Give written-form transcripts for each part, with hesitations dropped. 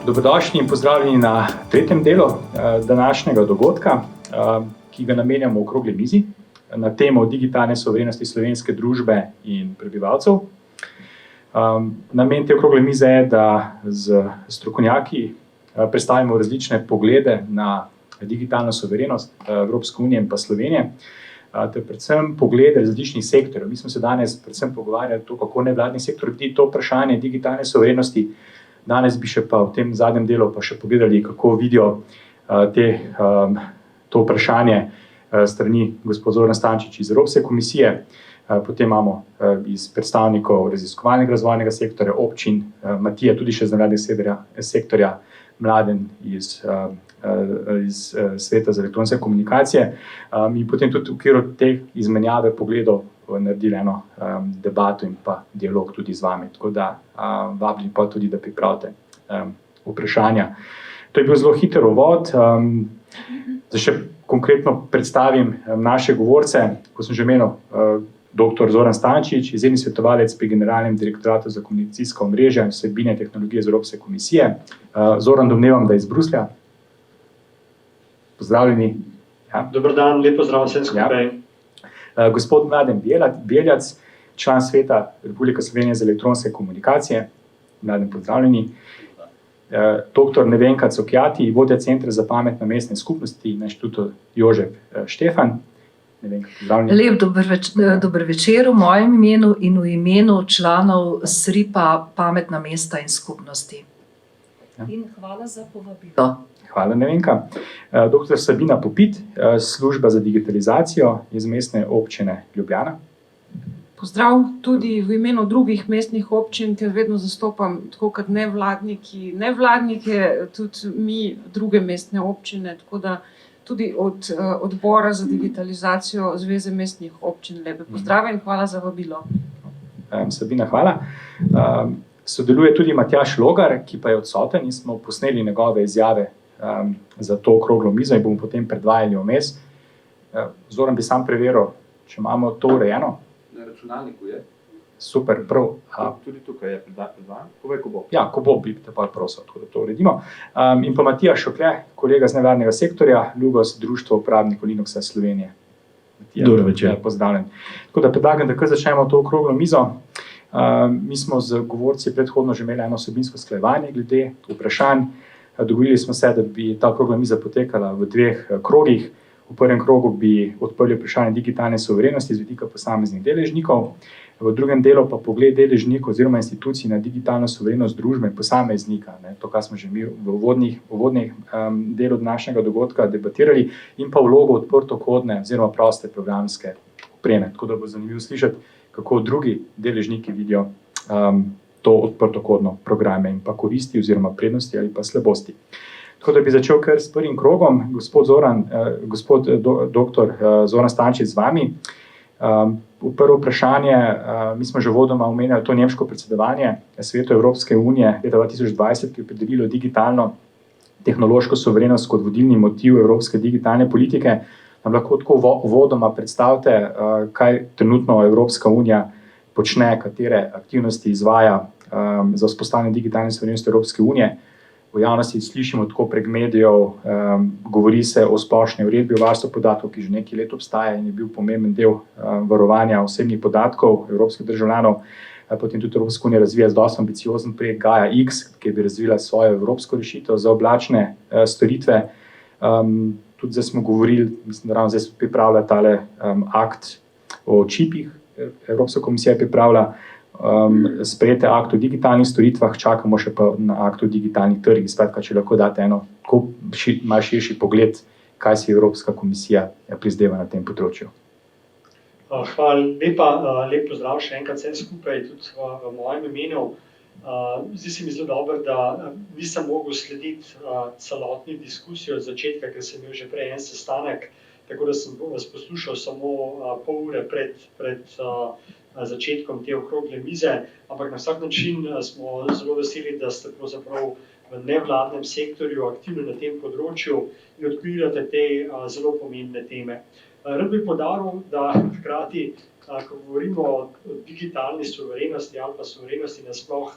Dobrodošli in pozdravljeni na tretjem delu današnjega dogodka, ki ga namenjamo okrogli mizi na temo digitalne suverenosti slovenske družbe in prebivalcev. Namen te okrogle mize je, da z strokovnjaki predstavimo različne poglede na digitalno suverenost Evropske unije in pa Slovenije, ter predvsem poglede različnih sektorjev. Mi smo se danes predvsem pogovarjali to, kako nevladni sektor vidi to vprašanje digitalne suverenosti. Danes bi še pa v tem zadnjem delu pa še pogledali, kako vidijo to vprašanje strani gospod Zoran Stančič iz Evropske komisije. Potem imamo iz predstavnikov raziskovalnega razvojnega sektorja, občin, Matija tudi še iz nevladnega sektorja, Mladen iz Sveta za elektronske komunikacije. In potem tudi v okviru te izmenjave pogledov naredili eno debato in pa dialog tudi z vami. Tako da vabim pa tudi, da pripravite vprašanja. To je bil zelo hiter uvod. Zdaj še konkretno predstavim naše govorce. Kot sem že omenil, dr. Zoran Stančič, izredni svetovalec pri Generalnem direktoratu za komunikacijska omrežja in vsebine tehnologije z Evropske komisije. Zoran, domnevam, da je iz Bruslja. Pozdravljeni. Ja. Dober dan, lep pozdrav vsem skupaj. Ja. Gospod Mladen Beljac, član Sveta Republike Slovenije za elektronske komunikacije. Mladen, pozdravljeni. Dr. Nevenka Cokjati, vodja Centra za pametne mestne skupnosti na Inštitutu Jožef Štefan. Nevenka, pozdravljeni. Lep dober večer v mojem imenu in v imenu članov SRIP-a Pametna mesta in skupnosti. Ja. In hvala za povabilo. Hvala, Nevenka. Dr. Sabina Popit, služba za digitalizacijo iz Mestne občine Ljubljana. Pozdrav tudi v imenu drugih mestnih občin, ker vedno zastopam tako kot nevladnike, tudi mi druge mestne občine, tako da tudi od odbora za digitalizacijo Zveze mestnih občin lepe pozdrave in hvala za vabilo. Sabina, hvala. Sodeluje tudi Matjaž Logar, ki pa je odsoten in smo posneli njegove izjave za to okroglo mizo in bomo potem predvajali vmes. Zoran bi sam preveril, če imamo to urejeno. Na računalniku je. Super, prav. Tudi tukaj je predvajan. Povej, ko bo. Ja, ko bo, bi te pa prosil, tako da to uredimo. In pa Matija Šokle, kolega z nevladnega sektorja, Lugos, Društvo uporabnikov Linuxa Slovenije. Matija, Dober večer. Pozdravljen. Tako da predlagam, da kar začnemo to okroglo mizo. Mi smo z govorci predhodno že imeli eno vsebinsko usklajevanje glede vprašanj. Dogovorili smo se, da bi ta okrogla miza potekala v dveh krogih. V prvem krogu bi odprli vprašanje digitalne suverenosti z vidika posameznih deležnikov, v drugem delu pa pogled deležnikov oziroma institucij na digitalno suverenost družbe posameznika. To, kar smo že mi v uvodnih delu današnjega dogodka debatirali, in pa vlogo odprtokodne oziroma proste programske opreme. Tako da bo zanimivo slišati, kako drugi deležniki vidijo to odprtokodno programe in pa koristi oziroma prednosti ali pa slabosti. Tako da bi začel kar s prvim krogom. Gospod dr. Zoran Stančič z vami. Prvo vprašanje, mi smo že uvodoma omenjali to nemško predsedovanje Svetu Evropske unije leta 2020, ki je opredelilo digitalno tehnološko suverenost kot vodilni motiv evropske digitalne politike. Nam lahko tako uvodoma predstavite, kaj trenutno Evropska unija počne, katere aktivnosti izvaja za vzpostavljanje digitalne suverenosti Evropske unije. V javnosti slišimo tako prek medijev, govori se o splošni uredbi o varstvu podatkov, ki že nekaj let obstaja in je bil pomemben del varovanja osebnih podatkov evropskih državljanov. Potem tudi Evropska unija razvija dosti ambiciozen projekt Gaia X, ki bi razvila svojo evropsko rešitev za oblačne storitve. Tudi zdaj smo govorili, mislim, da ravno zdaj se pripravlja tale akt o čipih. Evropska komisija pripravlja sprejete akt o digitalnih storitvah, čakamo še pa na akt o digitalnih trgih. Skratka, če lahko date eno malo širši pogled, kaj si Evropska komisija prizadeva na tem področju. Hvala lepa, lep pozdrav še enkrat vsem skupaj, tudi v mojem imenu. Zdi se mi zelo dobro, da nisem mogel slediti celotni diskusiji od začetka, ker sem imel že prej en sestanek, tako da sem vas poslušal samo pol ure pred začetkom te okrogle mize, ampak na vsak način smo zelo veseli, da ste pravzaprav v nevladnem sektorju aktivni na tem področju in odkrivate te zelo pomembne teme. Rad bi poudaril, da hkrati, ko govorimo o digitalni suverenosti ali pa suverenosti nasploh,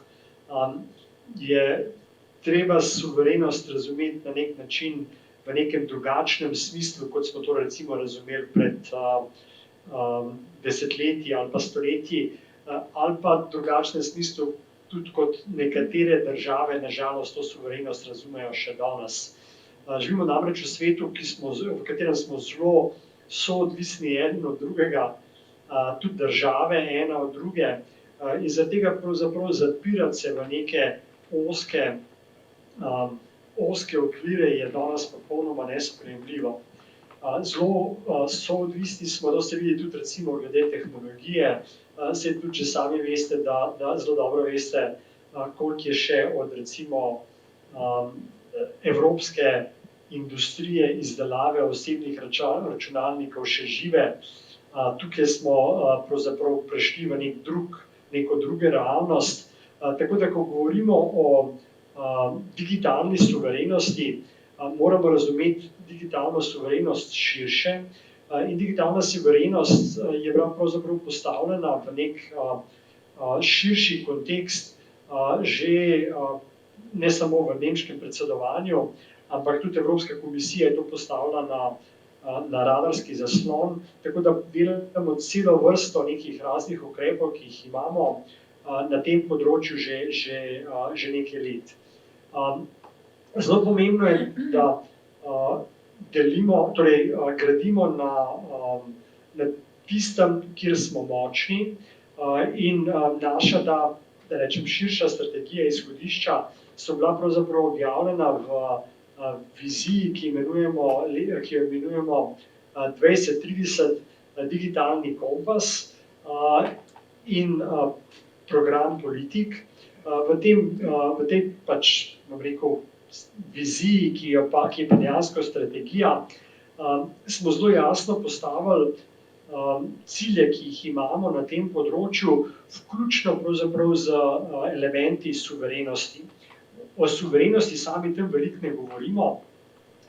je treba suverenost razumeti na nek način v nekem drugačnem smislu, kot smo to recimo razumeli pred desetletji ali pa stoletji, ali pa drugačnem smislu tudi kot nekatere države, nažalost, to suverenost razumejo še danes. Živimo namreč v svetu, v katerem smo zelo soodvisni eden od drugega, tudi države ena od druge, in zaradi tega pravzaprav zapirati se v neke ozke okvire je danes popolnoma nesprejemljivo. Zelo soodvisni smo, to ste videli tudi recimo glede tehnologije, saj tudi že sami veste, da zelo dobro veste, koliko je še od recimo evropske industrije izdelave osebnih računalnikov še žive. Tukaj smo pravzaprav prešli v neko drugo realnost. Tako da, ko govorimo o digitalni suverenosti, moramo razumeti digitalno suverenost širše. In digitalna suverenost je bila pravzaprav postavljena v nek širši kontekst že ne samo v nemškem predsedovanju, ampak tudi Evropska komisija je to postavila na radarski zaslon, tako da delamo celo vrsto nekih raznih ukrepov, ki jih imamo na tem področju že nekaj let. Zelo pomembno je, da gradimo na tistem, kjer smo močni, in naša, da rečem, širša strategija izhodišča so bila pravzaprav objavljena v viziji, ki jo imenujemo 2030 digitalni kompas in program politik. V tej pač, bom rekel, viziji, ki je dejansko strategija, smo zelo jasno postavili cilje, ki jih imamo na tem področju, vključno pravzaprav z elementi suverenosti. O suverenosti sami tam veliko ne govorimo,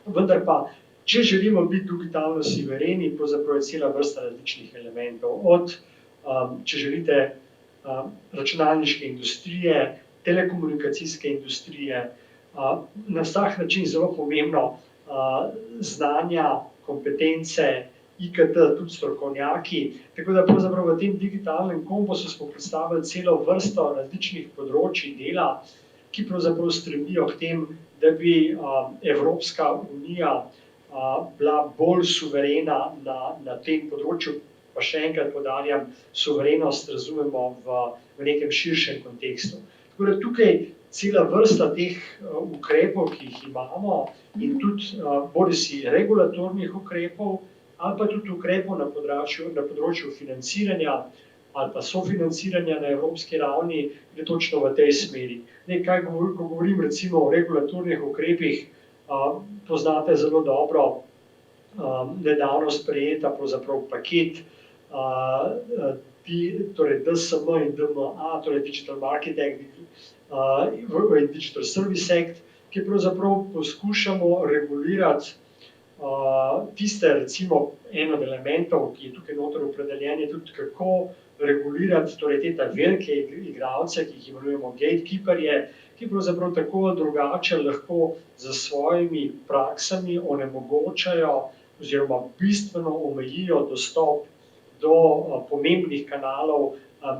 vendar pa, če želimo biti digitalno suvereni, pravzaprav je cela vrsta različnih elementov, od, če želite, računalniške industrije, telekomunikacijske industrije, na vsak način zelo pomembno znanja, kompetence, IKT, tudi strokovnjaki, tako da pravzaprav v tem digitalnem kompasu smo predstavili celo vrsto različnih področij dela, ki pravzaprav stremijo k tem, da bi Evropska unija bila bolj suverena na tem področju, pa še enkrat poudarjam, suverenost razumemo v nekem širšem kontekstu. Tako da tukaj cela vrsta teh ukrepov, ki jih imamo, in tudi bodisi regulatornih ukrepov, ali pa tudi ukrepov na področju financiranja ali pa sofinanciranja na evropski ravni, gre točno v tej smeri. Ko govorim recimo o regulatornih ukrepih, poznate zelo dobro nedavno sprejeta pravzaprav paket torej DSM in DMA, torej Digital Market Act in Digital Service Act, ki pravzaprav poskušamo regulirati tiste, recimo, en od elementov, ki je tukaj noter opredeljen, je tudi kako regulirati torej te velike igralce, ki jih imenujemo gatekeeperje, ki pravzaprav tako ali drugače lahko z svojimi praksami onemogočajo oziroma bistveno omejijo dostop do pomembnih kanalov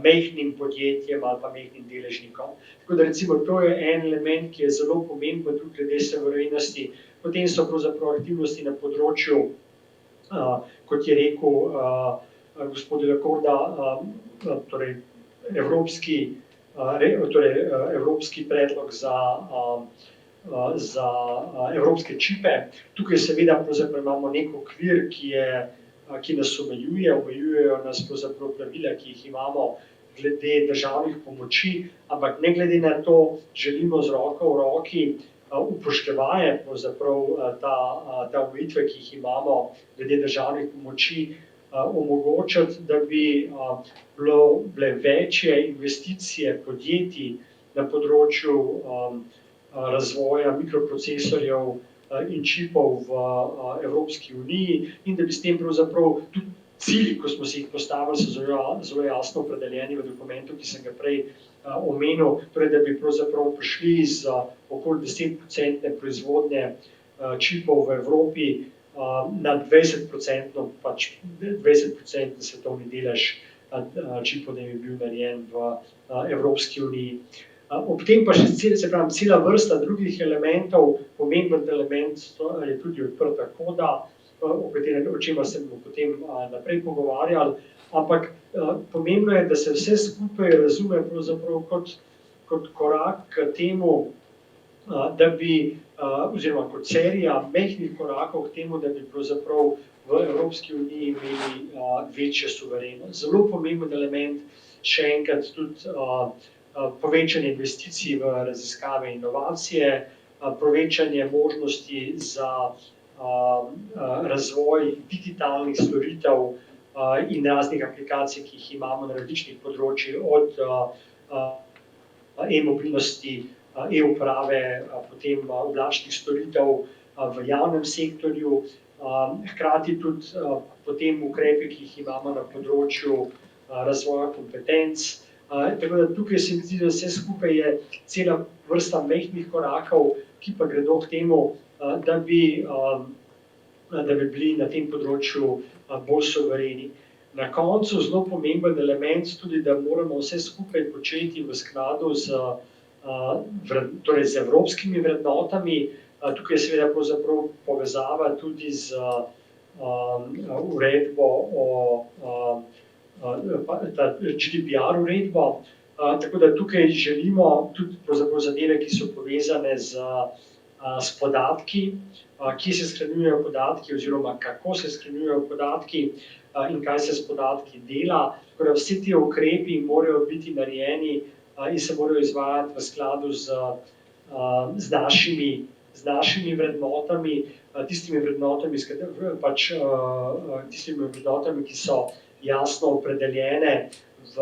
majhnim podjetjem ali pa majhnim deležnikom. Tako da recimo to je en element, ki je zelo pomemben tudi glede suverenosti. Potem so pravzaprav aktivnosti na področju, kot je rekel gospod Delacorda, torej evropski predlog za evropske čipe. Tukaj seveda pravzaprav imamo nek okvir, ki nas omejujejo nas pravzaprav pravila, ki jih imamo glede državnih pomoči, ampak ne glede na to želimo z roko v roki upoštevaje pravzaprav ta omejitve, ki jih imamo glede državnih pomoči, omogočati, da bi bile večje investicije podjetij na področju razvoja mikroprocesorjev in čipov v Evropski uniji in da bi s tem pravzaprav tudi cilji, ko smo si jih postavili, so zelo jasno opredeljeni v dokumentu, ki sem ga prej omenil, torej da bi pravzaprav prišli iz okoli 10% proizvodnje čipov v Evropi na 20% svetovni delež čipov, da bi bil narejen v Evropski uniji. Ob tem pa še cela vrsta drugih elementov, pomemben element je tudi odprta koda, o čemer se bomo potem naprej pogovarjali, ampak pomembno je, da se vse skupaj razume pravzaprav kot korak k temu, da bi, oziroma kot serija majhnih korakov k temu, da bi pravzaprav v Evropski uniji imeli večjo suverenost. Zelo pomemben element, še enkrat tudi povečanje investicij v raziskave in inovacije, povečanje možnosti za razvoj digitalnih storitev in raznih aplikacij, ki jih imamo na različnih področjih, od e-mobilnosti, e-uprave, potem oblačnih storitev v javnem sektorju, hkrati tudi potem ukrepe, ki jih imamo na področju razvoja kompetenc. Tako da tukaj se mi zdi, da vse skupaj je cela vrsta majhnih korakov, ki pa gredo k temu, da bi bili na tem področju bolj suvereni. Na koncu zelo pomemben element tudi, da moramo vse skupaj početi v skladu torej z evropskimi vrednotami. Tukaj je seveda pravzaprav povezava tudi z uredbo ta GDPR uredbo, tako da tukaj želimo tudi pravzaprav zadeve, ki so povezane s podatki, kje se shranjujejo podatki oziroma kako se shranjujejo podatki in kaj se s podatki dela. Tako da vsi ti ukrepi morajo biti narejeni in se morajo izvajati v skladu z našimi vrednotami, tistimi vrednotami, ki so jasno opredeljene v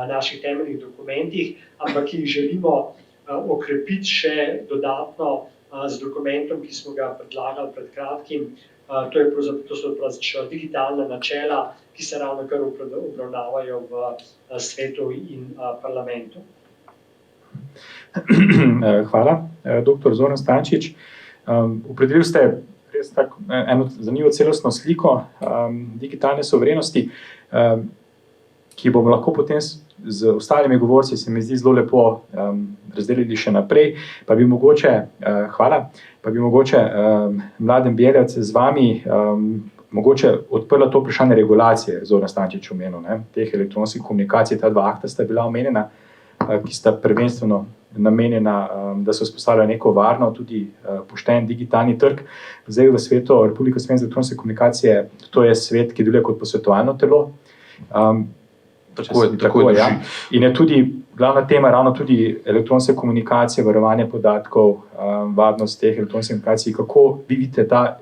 naših temeljnih dokumentih, ampak ki jih želimo okrepiti še dodatno z dokumentom, ki smo ga predlagali pred kratkim. To so digitalna načela, ki se ravnokar obravnavajo v svetu in parlamentu. Hvala, dr. Zoran Stančič. Opredelili ste res tako eno zanimivo celostno sliko digitalne suverenosti, ki bomo lahko potem z ostalimi govorci, se mi zdi, zelo lepo razdelili še naprej. Pa bi mogoče, Mladen Bjelec z vami mogoče odprla to vprašanje regulacije, Zoran Stančič omenil, teh elektronskih komunikacij, ta dva akta sta bila omenjena, ki sta prvenstveno namenjena, da se vzpostavlja neko varno, tudi pošten digitalni trg. Zdaj v svetu Republike Slovenije za elektronske komunikacije, to je svet, ki deluje kot posvetovalno telo. Tako je, ja. In je tudi glavna tema ravno tudi elektronske komunikacije, varovanje podatkov, varnost teh elektronskih komunikacij. Kako vidite ta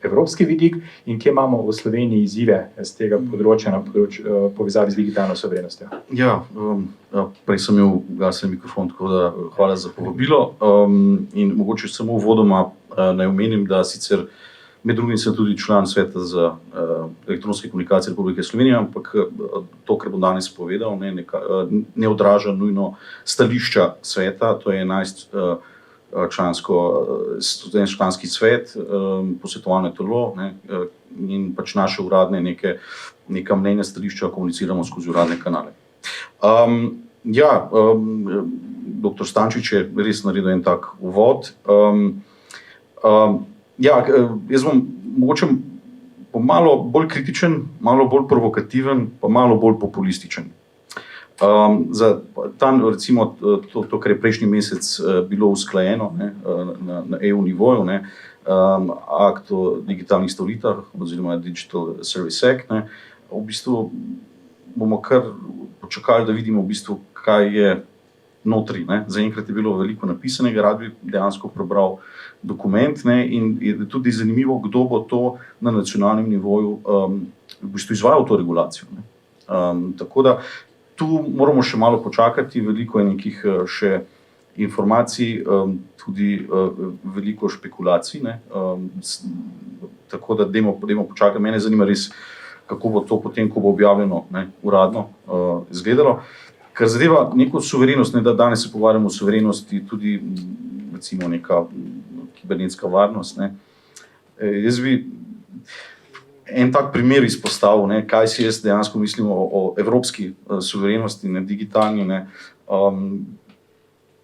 evropski vidik in kje imamo v Sloveniji izzive z tega področja na povezavi z digitalno suverenostjo? Ja, prej sem imel gasen mikrofon, tako da hvala za povabilo. In mogoče samo uvodoma naj omenim, da sicer med drugim sem tudi član Sveta za elektronske komunikacije Republike Slovenije, ampak to, kar bom danes povedal, ne odraža nujno stališča sveta. To je 11-članski svet, posvetovalno telo, in pač naše uradne neka mnenja, stališča komuniciramo skozi uradne kanale. Dr. Stančič je res naredil en tak uvod. Jaz bom mogoče malo bolj kritičen, malo bolj provokativen, pa malo bolj populističen. Za recimo to, kar je prejšnji mesec bilo usklajeno na EU nivoju, akt o digitalnih storitvah oziroma Digital Service Act, v bistvu bomo kar počakali, da vidimo v bistvu, kaj je notri. Zaenkrat je bilo veliko napisanega, rad bi dejansko prebral dokument, in je tudi zanimivo, kdo bo to na nacionalnem nivoju v bistvu izvajal to regulacijo. Tako da tu moramo še malo počakati, veliko je nekih še informacij, tudi veliko špekulacij, tako da dajmo počakati. Mene zanima res, kako bo to potem, ko bo objavljeno uradno izgledalo. Kar zadeva neko suverenost, ne, da danes se pogovarjamo o suverenosti, tudi recimo neka kibernetska varnost. Ne. Jaz bi en tak primer izpostavil, ne, kaj si jaz dejansko mislim o evropski suverenosti, ne, digitalni. Ne.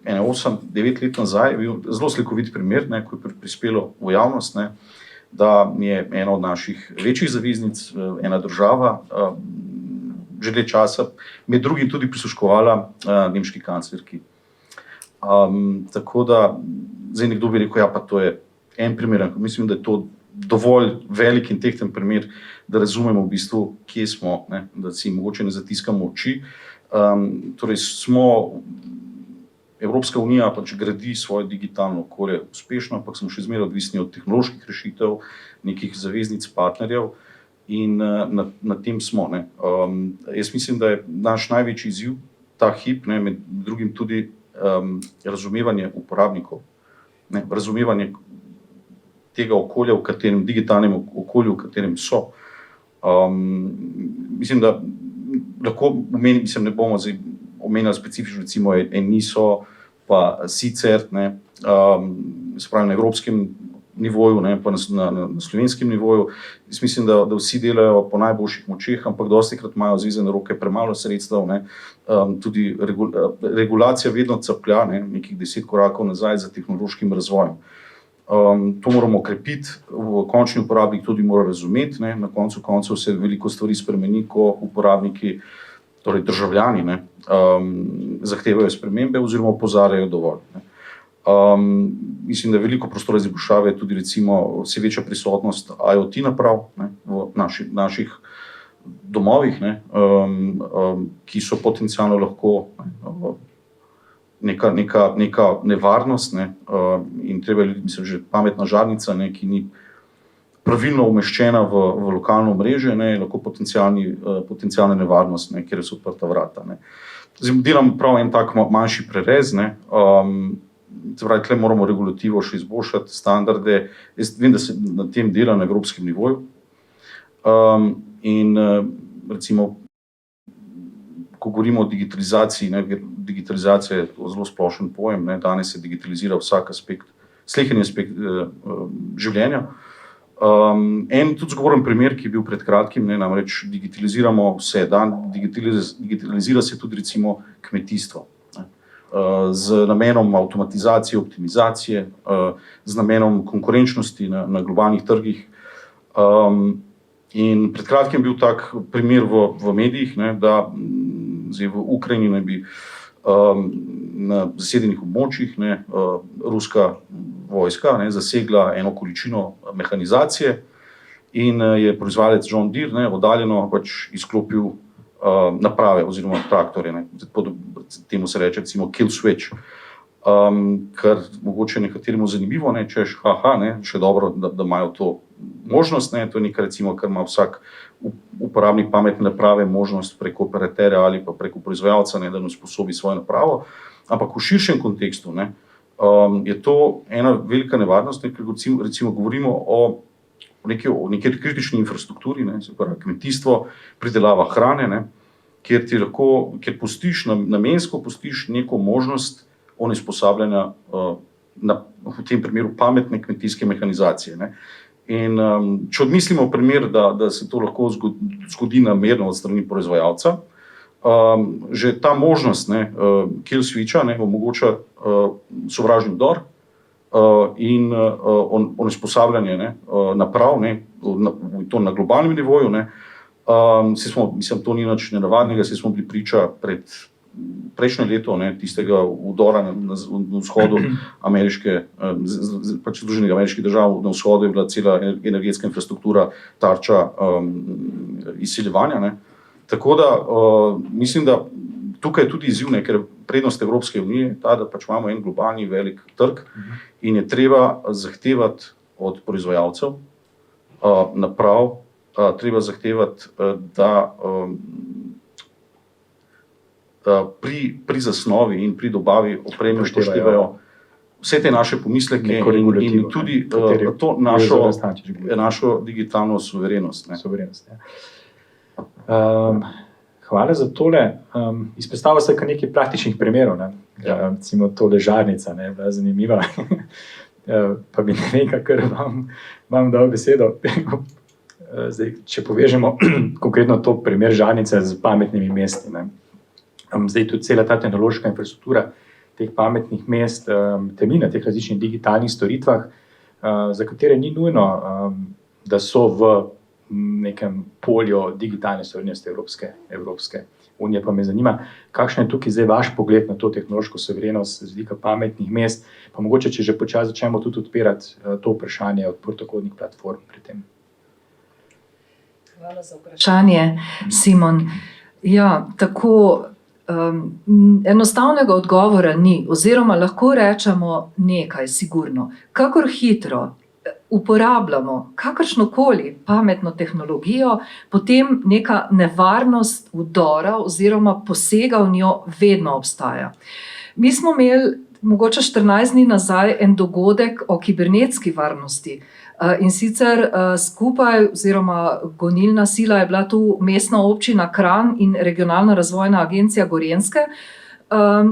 8-9 let nazaj je bil zelo slikovit primer, ne, ko je prispelo v javnost, ne, da je ena od naših večjih zaveznic, ena država, že dlje časa, med drugim tudi prisluškovala nemški kanclerki. Tako da, zdaj nekdo bi rekel, ja, pa to je en primer, mislim, da je to dovolj velik in tehten primer, da razumemo v bistvu, kje smo, ne, da si mogoče ne zatiskamo oči. Torej smo, Evropska unija pač gradi svoje digitalno okolje uspešno, ampak smo še zmeraj odvisni od tehnoloških rešitev, nekih zaveznic, partnerjev in na tem smo. Ne. Jaz mislim, da je naš največji izziv ta hip, ne, med drugim tudi razumevanje uporabnikov, ne, razumevanje tega okolja, v katerem, digitalnem okolju, v katerem so. Mislim, da lahko mislim, ne bomo zdaj omenjali specifično, recimo ENISO, pa sicer, ne, se pravi na evropskem nivoju, ne, pa na slovenskem nivoju. Jaz mislim, da vsi delajo po najboljših močeh, ampak dostikrat imajo zvezane roke premalo sredstev, ne. Tudi regulacija vedno caplja, ne, nekih 10 korakov nazaj za tehnološkim razvojem. To moramo krepiti, v končni uporabnik tudi mora razumeti, ne. Na koncu koncev se veliko stvari spremeni, ko uporabniki, torej državljani, ne, zahtevajo spremembe oziroma opozarjajo dovolj. Ne. Mislim, da je veliko prostora za izboljšave, tudi recimo vse večja prisotnost IoT naprav, ne, v naših domovih, ne, ki so potencialno lahko neka nevarnost, ne, in treba je, mislim, že pametna žarnica, ne, ki ni pravilno umeščena v lokalno mreže, ne, lahko potencialna nevarnost, ne, kjer so odprta vrata. Ne. Zdaj delam prav en tak manjši prerez, ne, tukaj moramo regulativo še izboljšati, standarde. Jaz vem, da se na tem dela na evropskem nivoju. In recimo, ko govorimo o digitalizaciji, ne, digitalizacija je zelo splošen pojem, ne, danes se digitalizira vsak aspekt, sleherni aspekt življenja. En tudi zgovoren primer, ki je bil pred kratkim, ne, namreč digitaliziramo vse, digitalizira se tudi recimo kmetijstvo, ne, z namenom avtomatizacije, optimizacije, z namenom konkurenčnosti na globalnih trgih. In pred kratkim je bil tak primer v medijih, ne, da zdaj v Ukrajini naj bi na zasedenih območjih, ne, ruska vojska, ne, zasegla eno količino mehanizacije in je proizvajalec John Deere, ne, oddaljeno pač izklopil naprave oziroma traktorje, ne, temu se reče recimo kill switch, kar mogoče nekateremu zanimivo, ne, češ, ne, še dobro, da imajo to možnost, ne, to je nekaj recimo, kar ima vsak uporabnik pametne naprave možnost preko operaterja ali pa preko proizvajalca, ne, da ne usposobi svojo napravo, ampak v širšem kontekstu, ne, je to ena velika nevarnost, ne, ker recimo govorimo o neki kritični infrastrukturi, ne, se pravi kmetijstvo, pridelava hrane, ne, kjer pustiš, namensko pustiš neko možnost onesposabljanja, v tem primeru pametne kmetijske mehanizacije, ne. In če odmislimo primer, da se to lahko zgodi namerno od strani proizvajalca, že ta možnost, ne, kill switcha, ne, omogoča sovražni vdor in onesposabljanje, ne, naprav, ne, to na globalnem nivoju, ne. Mislim, to ni nič nenavadnega, saj smo bili priča prejšnje leto, ne, tistega vdora na vzhodu pač Združenih ameriških držav, na vzhodu je bila cela energetska infrastruktura tarča izsiljevanja, ne. Tako da mislim, da tukaj je tudi izziv, ne, ker prednost Evropske unije je ta, da pač imamo en globalni velik trg in je treba zahtevati od proizvajalcev naprav, treba zahtevati, da pri zasnovi in pri dobavi opreme upoštevajo vse te naše pomisleke in tudi to našo digitalno suverenost. Suverenost, ja. Hvala za tole. Izpostavil se kar nekaj praktičnih primerov. Ne? Recimo tole žarnica, ne, bila zanimiva. Pa bi ne vem, kar vam dal besedo. Zdaj, če povežemo konkretno to primer žarnice z pametnimi mesti. Ne. Zdaj tudi cela ta tehnološka infrastruktura teh pametnih mest temelji na teh različnih digitalnih storitvah, za katere ni nujno, da so v nekem polju digitalne suverenosti Evropske unije. Pa me zanima, kakšen je tukaj zdaj vaš pogled na to tehnološko suverenost z vidika pametnih mest, pa mogoče, če že počasi začnemo tudi odpirati to vprašanje odprtokodnih platform pri tem. Hvala za vprašanje, Simon. Ja, tako enostavnega odgovora ni, oziroma lahko rečemo nekaj sigurno. Kakor hitro uporabljamo kakršnokoli pametno tehnologijo, potem neka nevarnost vdora oziroma posega v njo vedno obstaja. Mi smo imeli mogoče 14 dni nazaj en dogodek o kibernetski varnosti. In sicer skupaj, oziroma gonilna sila je bila tu Mestna občina Kranj in Regionalna razvojna agencija Gorenjske.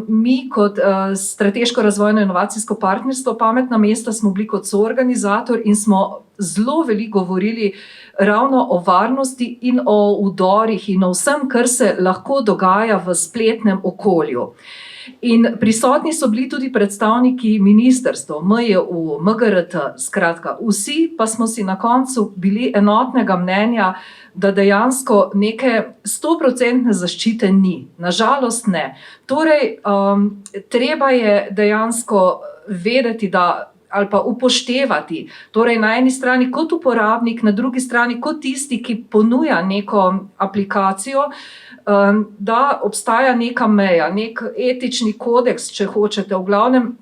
Mi kot strateško razvojno inovacijsko partnerstvo Pametna mesta smo bili kot soorganizator in smo zelo veliko govorili ravno o varnosti in o vdorih in o vsem, kar se lahko dogaja v spletnem okolju. In prisotni so bili tudi predstavniki ministrstev, MJU, MGRT, skratka, vsi pa smo si na koncu bili enotnega mnenja, da dejansko neke 100% zaščite ni. Nažalost ne. Torej, treba je dejansko vedeti, da ali pa upoštevati, torej na eni strani kot uporabnik, na drugi strani kot tisti, ki ponuja neko aplikacijo, da obstaja neka meja, nek etični kodeks, če hočete, v glavnem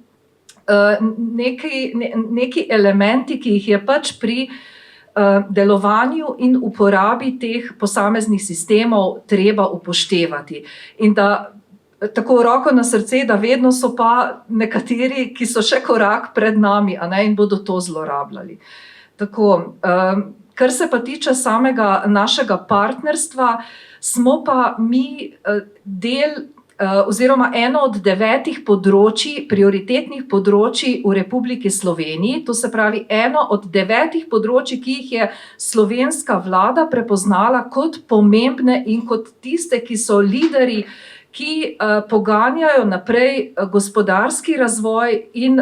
neki elementi, ki jih je pač pri delovanju in uporabi teh posameznih sistemov treba upoštevati. In da tako roko na srce, da vedno so pa nekateri, ki so še korak pred nami, a ne, in bodo to zlorabljali. Tako, kar se pa tiče samega našega partnerstva, smo pa mi del oziroma eno od 9 področij, prioritetnih področij v Republiki Sloveniji, to se pravi eno od 9 področij, ki jih je slovenska vlada prepoznala kot pomembne in kot tiste, ki so lideri, ki poganjajo naprej gospodarski razvoj in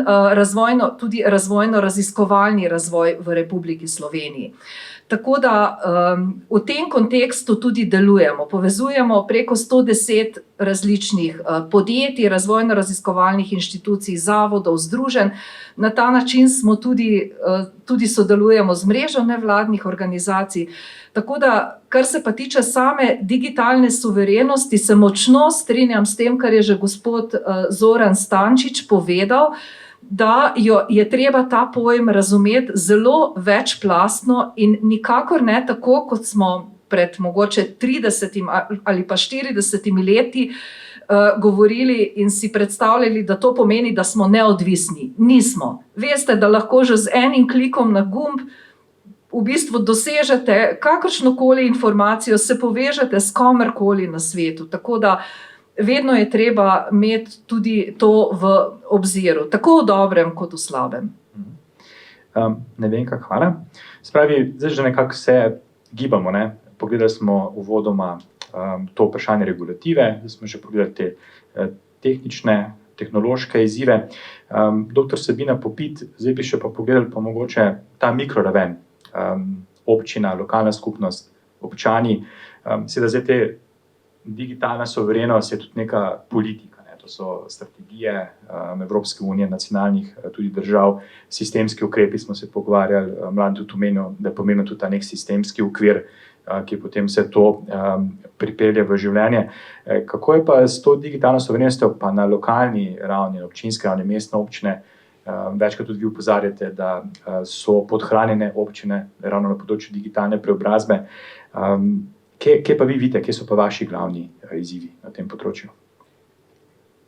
tudi razvojno-raziskovalni razvoj v Republiki Sloveniji. Tako da v tem kontekstu tudi delujemo. Povezujemo preko 110 različnih podjetij, razvojno-raziskovalnih inštitucij, zavodov, združenj. Na ta način smo tudi sodelujemo z mrežo nevladnih organizacij. Tako da, kar se pa tiče same digitalne suverenosti, se močno strinjam s tem, kar je že gospod Zoran Stančič povedal, da je treba ta pojem razumeti zelo večplastno in nikakor ne tako, kot smo pred mogoče 30 ali pa 40 leti govorili in si predstavljali, da to pomeni, da smo neodvisni. Nismo. Veste, da lahko že z enim klikom na gumb v bistvu dosežete kakršnokoli informacijo, se povežete s komerkoli na svetu. Tako da vedno je treba imeti tudi to v obziru, tako v dobrem kot v slabem. Ne vem, kako hvala. Spravi, zdaj že nekako se gibamo, ne? Pogledali smo uvodoma to vprašanje regulative, zdaj smo že pogledali te tehnične, tehnološke izzive. Dr. Sabina Popit, zdaj bi še pa pogledali pa mogoče ta mikroraven, občina, lokalna skupnost, občani. Seveda zdaj te digitalna suverenost je tudi neka politika, ne? To so strategije Evropske unije, nacionalnih tudi držav, sistemski ukrepi smo se pogovarjali, Mladen tudi omenil, da je pomembno tudi ta nek sistemski okvir, ki potem vse to pripelje v življenje. Kako je pa s to digitalno suverenostjo pa na lokalni ravni, občinske ravni, mestne občine? Večkrat tudi vi opozarjate, da so podhranjene občine ravno na področju digitalne preobrazbe. Kje pa vi vidite, kje so pa vaši glavni izzivi na tem področju?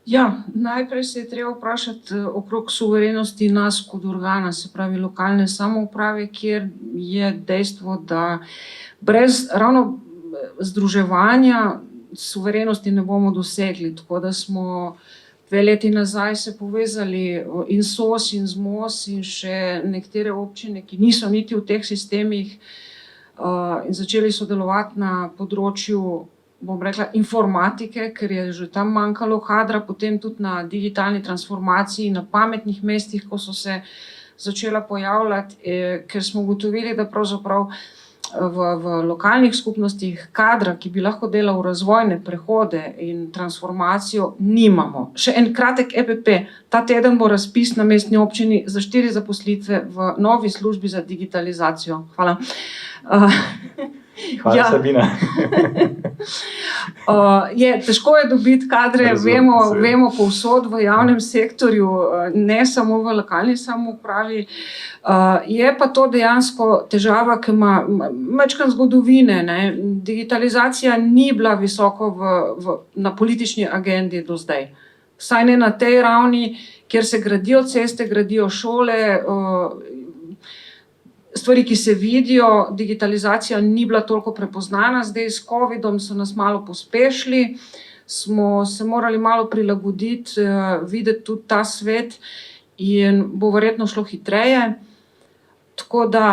Ja, najprej se je treba vprašati okrog suverenosti nas kot organa, se pravi lokalne samouprave, kjer je dejstvo, da brez ravno združevanja suverenosti ne bomo dosegli. Tako da smo 2 leti nazaj se povezali in SOS in ZMOS in še nekatere občine, ki niso niti v teh sistemih, in začeli sodelovati na področju, bom rekla, informatike, ker je že tam manjkalo kadra, potem tudi na digitalni transformaciji, na pametnih mestih, ko so se začela pojavljati, ker smo ugotovili, da pravzaprav v lokalnih skupnostih kadra, ki bi lahko delal razvojne prehode in transformacijo, nimamo. Še en kratek EPP. Ta teden bo razpis na mestni občini za 4 zaposlitve v novi službi za digitalizacijo. Hvala. Hvala, Sabina. Težko je dobiti kadre, vemo povsod v javnem sektorju, ne samo v lokalni samoupravi. Je pa to dejansko težava, ki ima majčkeno zgodovine, ne. Digitalizacija ni bila visoko na politični agendi do zdaj. Vsaj ne na tej ravni, kjer se gradijo ceste, gradijo šole, stvari, ki se vidijo. Digitalizacija ni bila toliko prepoznana, zdaj s covidom so nas malo pospešili, smo se morali malo prilagoditi, videti tudi ta svet in bo verjetno šlo hitreje. Tako da,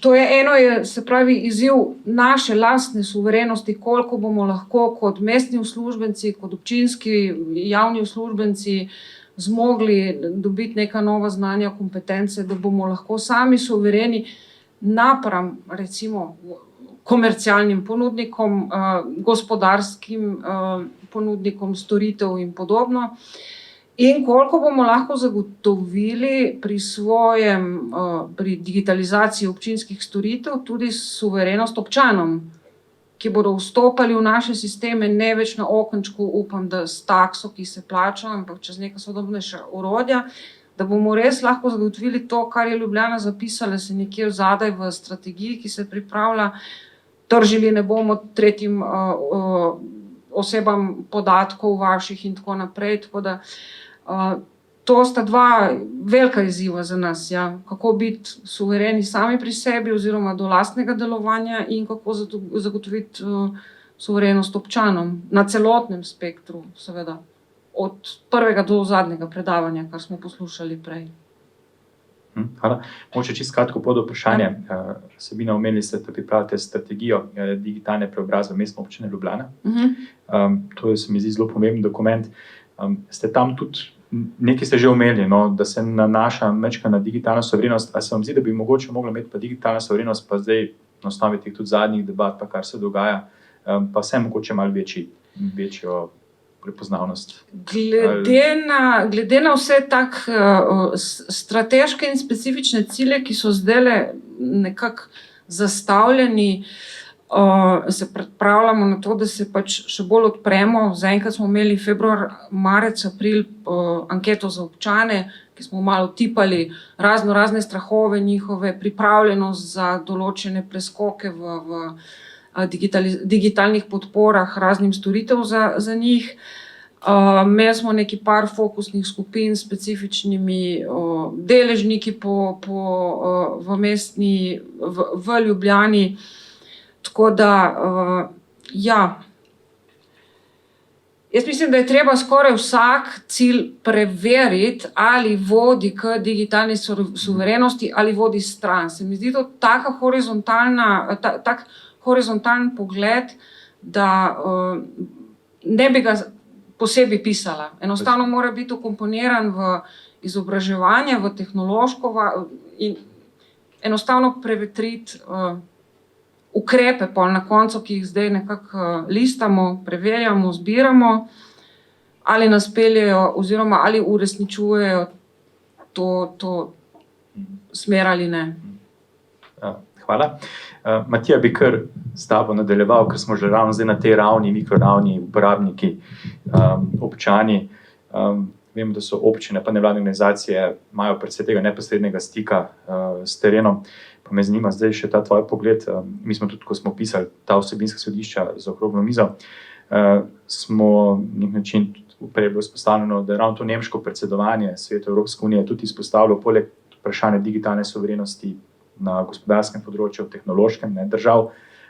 to je eno, se pravi, izziv naše lastne suverenosti, koliko bomo lahko kot mestni uslužbenci, kot občinski javni uslužbenci zmogli dobiti neka nova znanja, kompetence, da bomo lahko sami suvereni napram, recimo, komercialnim ponudnikom, gospodarskim ponudnikom storitev in podobno. In koliko bomo lahko zagotovili pri digitalizaciji občinskih storitev tudi suverenost občanom, ki bodo vstopali v naše sisteme ne več na okenčku, upam, da s takso, ki se plača, ampak čez neka sodobnejša orodja, da bomo res lahko zagotovili to, kar je Ljubljana zapisala, se nekje zadaj v strategiji, ki se pripravlja, tržili ne bomo tretjim osebam podatkov vaših in tako naprej, tako da to sta 2 velika izziva za nas, kako biti suvereni sami pri sebi oziroma do lastnega delovanja in kako zagotoviti suverenost občanom na celotnem spektru, seveda, od prvega do zadnjega predavanja, kar smo poslušali prej. Hvala. Mogoče čisto kratko pod vprašanje. Sabina, omenili ste, da pripravite strategijo digitalne preobrazbe Mestne občine Ljubljana. To se mi zdi zelo pomemben dokument. Ste tam tudi nekaj ste že omenili, da se nanaša majčkeno na digitalno suverenost. A se vam zdi, da bi mogoče mogla imeti pa digitalna suverenost, pa zdaj na osnovi teh tudi zadnjih debat, pa kar se dogaja, pa vse mogoče malo večjo prepoznavnost? Glede na vse tak strateške in specifične cilje, ki so zdajle nekako zastavljeni, se pripravljamo na to, da se pač še bolj odpremo. Zaenkrat smo imeli februar, marec, april anketo za občane, ki smo malo tipali razne strahove njihove, pripravljenost za določene preskoke v digitalnih podporah raznim storitev za njih. Imeli smo nekaj par fokusnih skupin s specifičnimi deležniki v Ljubljani. Tako da, jaz mislim, da je treba skoraj vsak cilj preveriti, ali vodi k digitalni suverenosti ali vodi stran. Se mi zdi to tak horizontalen pogled, da ne bi ga posebej pisala. Enostavno mora biti vkomponiran v izobraževanje, v tehnološko in enostavno prevetriti ukrepe pol na koncu, ki jih zdaj nekako listamo, preverjamo, zbiramo, ali nas peljejo oziroma ali uresničujejo to smer ali ne. Hvala. Matija, bi kar s tabo nadaljeval, ker smo že ravno zdaj na tej ravni, mikroravni, uporabniki, občani. Vem, da so občine pa nevladne organizacije imajo predvsej tega neposrednega stika s terenom. Pa me zanima zdaj še ta tvoj pogled. Mi smo tudi, ko smo pisali ta vsebinska sodišča za okroglo mizo, smo na nek način prej bilo izpostavljeno, da je ravno to nemško predsedovanje Svetu Evropske unije tudi izpostavilo poleg vprašanja digitalne suverenosti na gospodarskem področju, tehnološkem, držav,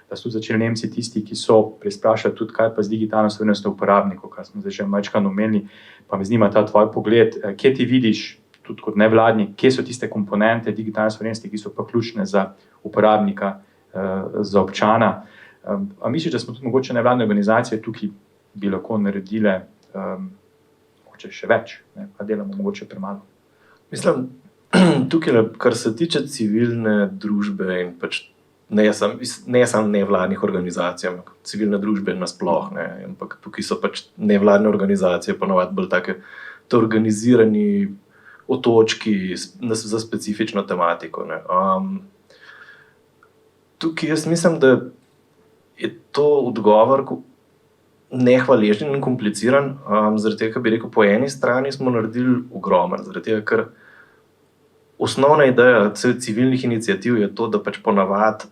da so tudi začeli Nemci tisti, ki so preizprašali tudi, kaj pa z digitalno suverenostjo uporabnikov, kar smo zdaj že majčkano omenili, pa me zanima ta tvoj pogled, kje ti vidiš, tudi kot nevladnik, kje so tiste komponente digitalne suverenosti, ki so pa ključne za uporabnika, za občana. A misliš, da smo tudi mogoče nevladne organizacije tukaj bi lahko naredile mogoče še več, pa delamo mogoče premalo? Mislim, tukaj, kar se tiče civilne družbe in pač ne samo nevladnih organizacij, ampak civilne družbe nasploh, ampak tukaj so pač nevladne organizacije ponovadi bolj take organizirani otočki za specifično tematiko. Tukaj jaz mislim, da je to odgovor nehvaležen in kompliciran, zaradi tega, bi rekel, po eni strani smo naredili ogromno, zaradi tega, ker osnovna ideja civilnih iniciativ je to, da pač ponavadi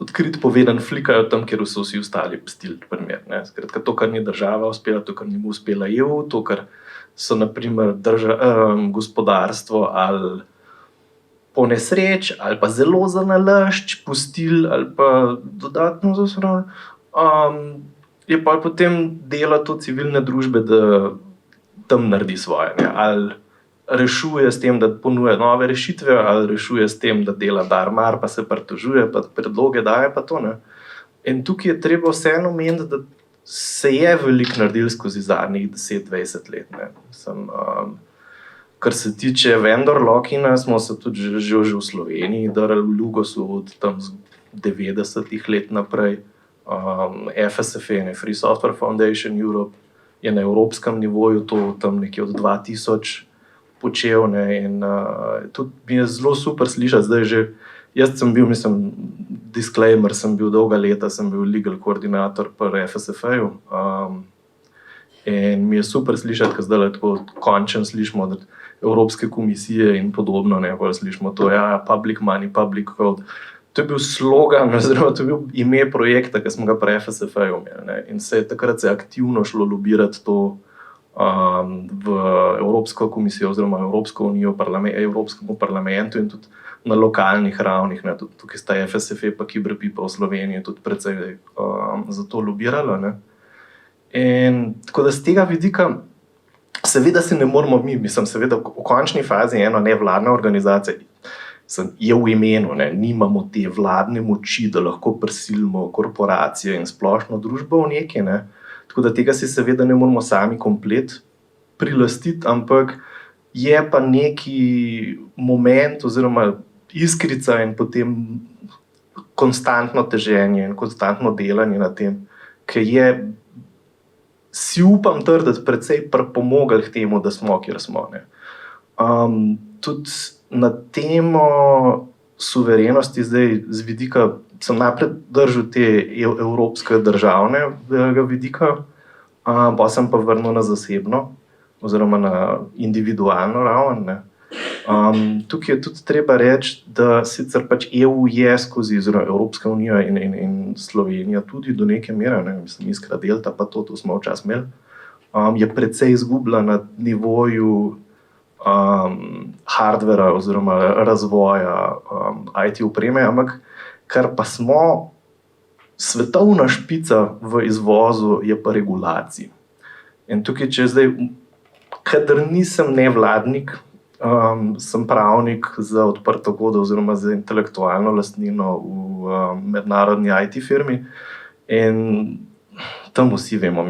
odkrit povedan flikajo tam, kjer so vsi ostali pustili primer. Skratka, to, kar ni država uspela, to, kar ni uspela EU, to, kar so naprimer gospodarstvo ali po nesreč, ali pa zelo za nalašč pustili, ali pa dodatno zasrali, je pa potem dela to civilne družbe, da tam naredi svoje. Ali rešuje s tem, da ponuja nove rešitve, ali rešuje s tem, da dela darmar, pa se pritožuje, pa predloge daje, pa to. In tukaj je treba vseeno omeniti, da se je veliko naredil skozi zadnjih 10-20 let. Kar se tiče vendor lock-ina, smo se tudi že v Sloveniji darali v Lugosu od tam 90-ih let naprej. FSF, Free Software Foundation Europe, je na evropskem nivoju to tam nekje od 2000 počel. In tudi mi je zelo super slišati zdaj že. Jaz sem bil, disclaimer, sem bil dolga leta, sem bil legal koordinator pri FSF-ju. In mi je super slišati, ker zdaj tako končno slišimo od Evropske komisije in podobno, pa slišimo to, public money, public code. To je bil slogan, oziroma to je bil ime projekta, ki smo ga pri FSF-ju imeli. In takrat se je aktivno šlo lobirati to v Evropsko komisijo oziroma Evropsko unijo, Evropskemu parlamentu in tudi na lokalnih ravnih. Tukaj sta FSF pa Kiberpipa v Sloveniji tudi precej za to lobiralo. In tako da z tega vidika seveda se ne moramo seveda v končni fazi ena nevladna organizacija je v imenu, nimamo te vladne moči, da lahko prisilimo korporacije in splošno družbo v nekaj. Tako da tega si seveda ne moramo sami komplet prilastiti, ampak je pa neki moment oziroma iskrica in potem konstantno teženje in konstantno delanje na tem, ki je, si upam trditi, precej pripomogel k temu, da smo, kjer smo. Tudi na temo suverenosti zdaj z vidika, sem najprej držal te evropske državnega vidika, pa sem pa vrnil na zasebno oziroma na individualno raven. Tukaj je tudi treba reči, da sicer pač EU je skozi Evropska unija in Slovenija tudi do neke mere, Iskra Delta, pa to smo včasih imeli, je precej izgubila na nivoju hardvera oziroma razvoja IT opreme, ampak kar pa smo, svetovna špica v izvozu je pa regulacij. In tukaj, če zdaj, kadar nisem nevladnik, sem pravnik za odprto kodo oziroma za intelektualno lastnino v mednarodni IT firmi in tam vsi vemo,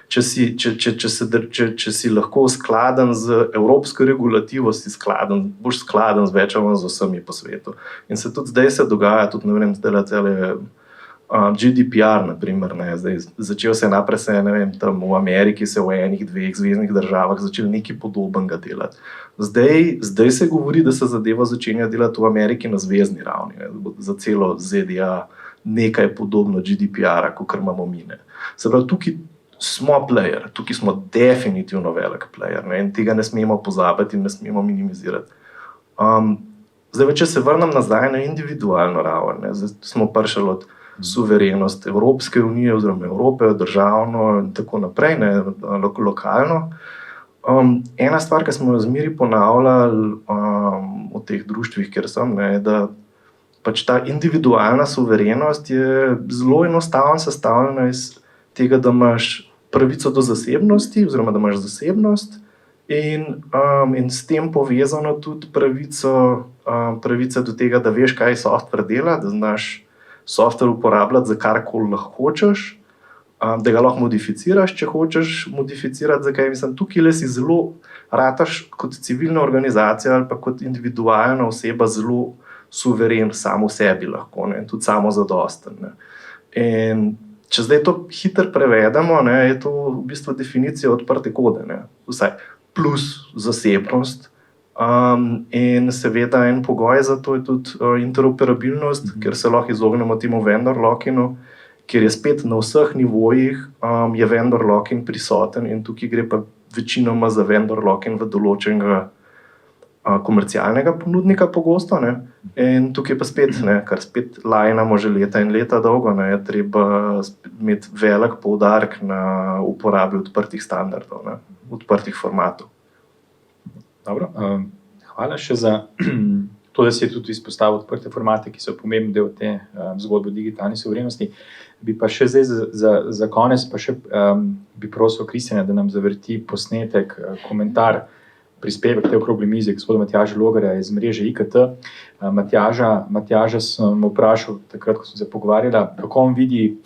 če si lahko skladen z evropsko regulativo, boš skladen z vsemi po svetu. In se tudi zdaj se dogaja, tudi ne vem, zdaj GDPR, naprimer, začel se naprej, tam v Ameriki se v enih, dveh zveznih državah začel nekaj podobnega delati. Zdaj se govori, da se zadeva začenja delati v Ameriki na zvezni ravni, za celo ZDA nekaj podobno GDPR-a, kot imamo mi. Se pravi, tukaj smo player, tukaj smo definitivno velik player in tega ne smemo pozabiti in ne smemo minimizirati. Zdaj, če se vrnem nazaj na individualno raven, smo prišli od suverenost Evropske unije oziroma Evrope, državno in tako naprej, lokalno. Ena stvar, ki smo jo zmeri ponavljali v teh društvih, kjer sem, je, da pač ta individualna suverenost je zelo enostavno sestavljena iz tega, da imaš pravico do zasebnosti, oziroma da imaš zasebnost, in s tem povezano tudi pravica do tega, da veš, kaj software dela, da znaš software uporabljati za karkoli lahko hočeš, da ga lahko modificiraš, če hočeš modificirati, zakaj mislim, tukaj le si zelo rataš kot civilna organizacija ali pa kot individualna oseba zelo suveren sam v sebi lahko, ne, in tudi samozadosten, ne. In če zdaj to hitro prevedemo, ne, je to v bistvu definicija odprte kode, ne, vsaj plus zasebnost, in seveda en pogoj za to je tudi interoperabilnost, ker se lahko izognemo temu vendor lockingu, ker je spet na vseh nivojih je vendor locking prisoten in tukaj gre pa večinoma za vendor locking v določenega komercialnega ponudnika pogosto, ne. In tukaj pa spet, ne, kar spet lajnamo že leta in leta dolgo, ne, je treba imeti velik poudarek na uporabi odprtih standardov, ne, odprtih formatov. Dobro, hvala še za to, da si tudi izpostavil odprte formate, ki so pomemben del te zgodbe o digitalni suverenosti. Bi pa še zdaj za konec pa še bi prosil Kristjana, da nam zavrti posnetek, komentar, prispevek te okrogli mize gospoda Matjaža Logarja iz mreže IKT. Matjaža sem vprašal, takrat, ko smo se pogovarjali, kako on vidi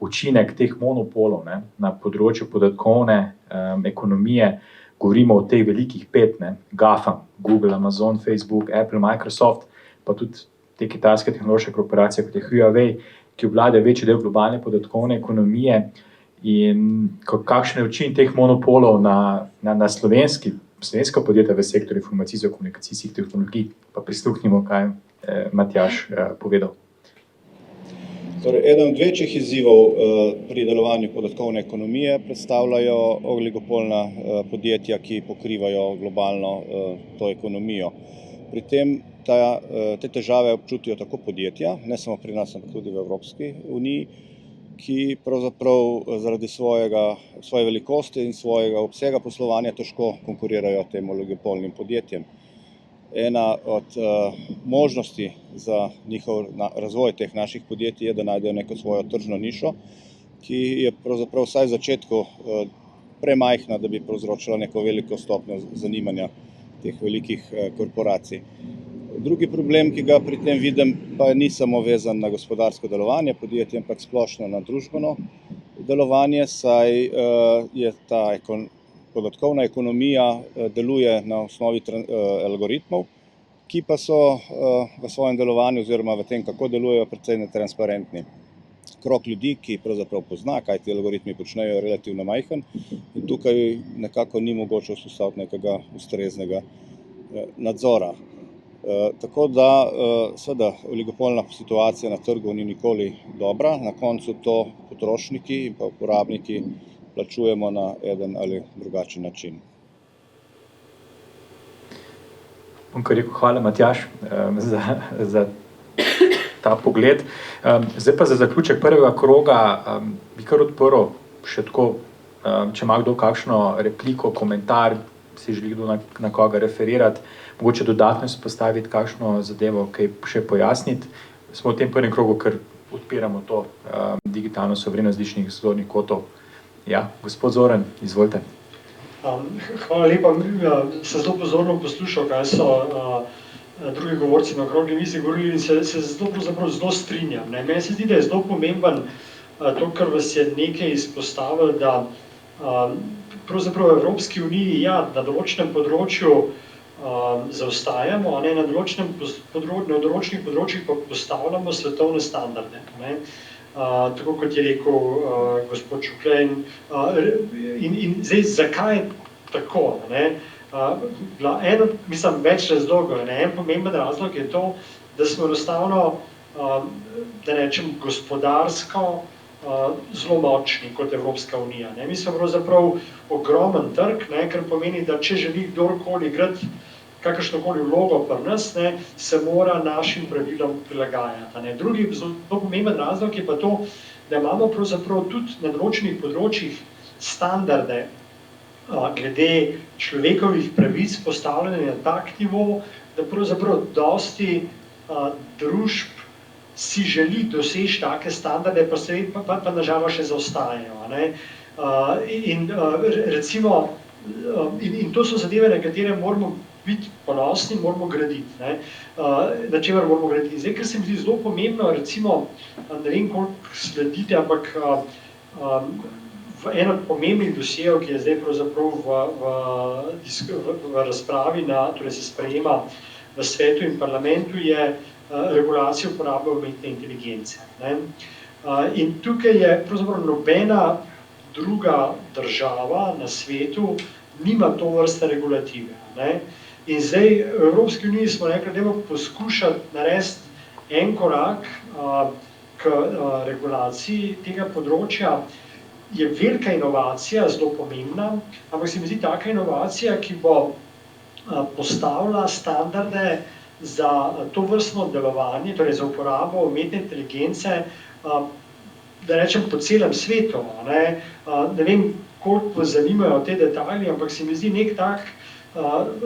učinek teh monopolov, ne, na področju podatkovne ekonomije. Govorimo o teh velikih 5, ne, GAFAM, Google, Amazon, Facebook, Apple, Microsoft, pa tudi te kitajske tehnološke korporacije, kot je Huawei, ki obvladajo večji del globalne podatkovne ekonomije, in kakšen je učinek teh monopolov na slovenska podjetja v sektorju informacijsko-komunikacijskih tehnologij. Pa prisluhnimo, kaj je Matjaž povedal. Torej, eden od večjih izzivov pri delovanju podatkovne ekonomije predstavljajo oligopolna podjetja, ki pokrivajo globalno to ekonomijo. Pri tem te težave občutijo tako podjetja, ne samo pri nas, ampak tudi v Evropski uniji, ki pravzaprav zaradi svoje velikosti in svojega obsega poslovanja težko konkurirajo tem oligopolnim podjetjem. Ena od možnosti za njihov razvoj teh naših podjetij je, da najdejo neko svojo tržno nišo, ki je pravzaprav vsaj v začetku premajhna, da bi povzročila neko veliko stopnjo zanimanja teh velikih korporacij. Drugi problem, ki ga pri tem vidim, pa ni samo vezan na gospodarsko delovanje podjetja, ampak splošno na družbeno delovanje, saj je ta podatkovna ekonomija deluje na osnovi algoritmov, ki pa so v svojem delovanju oziroma v tem, kako delujejo, precej netransparentni. Krog ljudi, ki pravzaprav pozna, kaj ti algoritmi počnejo, je relativno majhen in tukaj nekako ni mogoče vzpostaviti nekega ustreznega nadzora. Tako da seveda oligopolna situacija na trgu ni nikoli dobra, na koncu to potrošniki in pa uporabniki plačujemo na eden ali drugačen način. Bom kar rekel, hvala Matjaž za ta pogled. Zdaj pa za zaključek prvega kroga bi kar odprl še tako, če ima kdo kakšno repliko, komentar, si želi kdo na koga referirati, mogoče dodatno izpostaviti kakšno zadevo, kaj še pojasniti. Smo v tem prvem krogu, ker odpiramo to digitalno suverenost z različnih zornih kotov. Ja, gospod Zoran, izvolite. Hvala lepa. Sem zelo pozorno poslušal, kaj so drugi govorci na okrogli mizi govorili in se zelo strinjam. Meni se zdi, da je zelo pomemben to, kar vas je nekaj izpostavil, da pravzaprav v Evropski uniji na določenem področju zaostajamo, na določenih področjih pa postavljamo svetovne standarde. Tako kot je rekel gospod Šuklej. In zdaj, zakaj tako? Mislim, več razlogov. En pomemben razlog je to, da smo enostavno, da rečem, gospodarsko zelo močni kot Evropska unija. Mi smo pravzaprav ogromen trg, kar pomeni, da če želi kdorkoli igrati kakršnokoli vlogo pri nas, se mora našim pravilom prilagajati. Drugi zelo pomemben razlog je pa to, da imamo pravzaprav tudi na določenih področjih standarde glede človekovih pravic postavljene na tak nivo, da pravzaprav dosti družb si želi doseči take standarde, pa nažalost še zaostajajo. Ne? Recimo, in to so zadeve, na katere moramo biti ponosni, moramo graditi, na čemer moramo graditi. Zdaj, ker se mi zdi zelo pomembno, recimo, ne vem, koliko sledite, ampak v en od pomembnih dosjejev, ki je zdaj pravzaprav v razpravi, torej se sprejema v svetu in parlamentu, je regulacija uporabe umetne inteligence. In tukaj je pravzaprav nobena druga država na svetu nima to vrste regulative. In zdaj v Evropski uniji smo rekli, da bomo poskušati narediti en korak k regulaciji tega področja. Je velika inovacija, zelo pomembna, ampak se mi zdi taka inovacija, ki bo postavila standarde za to vrstno delovanje, torej za uporabo umetne inteligence, da rečem po celem svetu. Ne vem, koliko vas zanimajo te detalji, ampak se mi zdi nek tak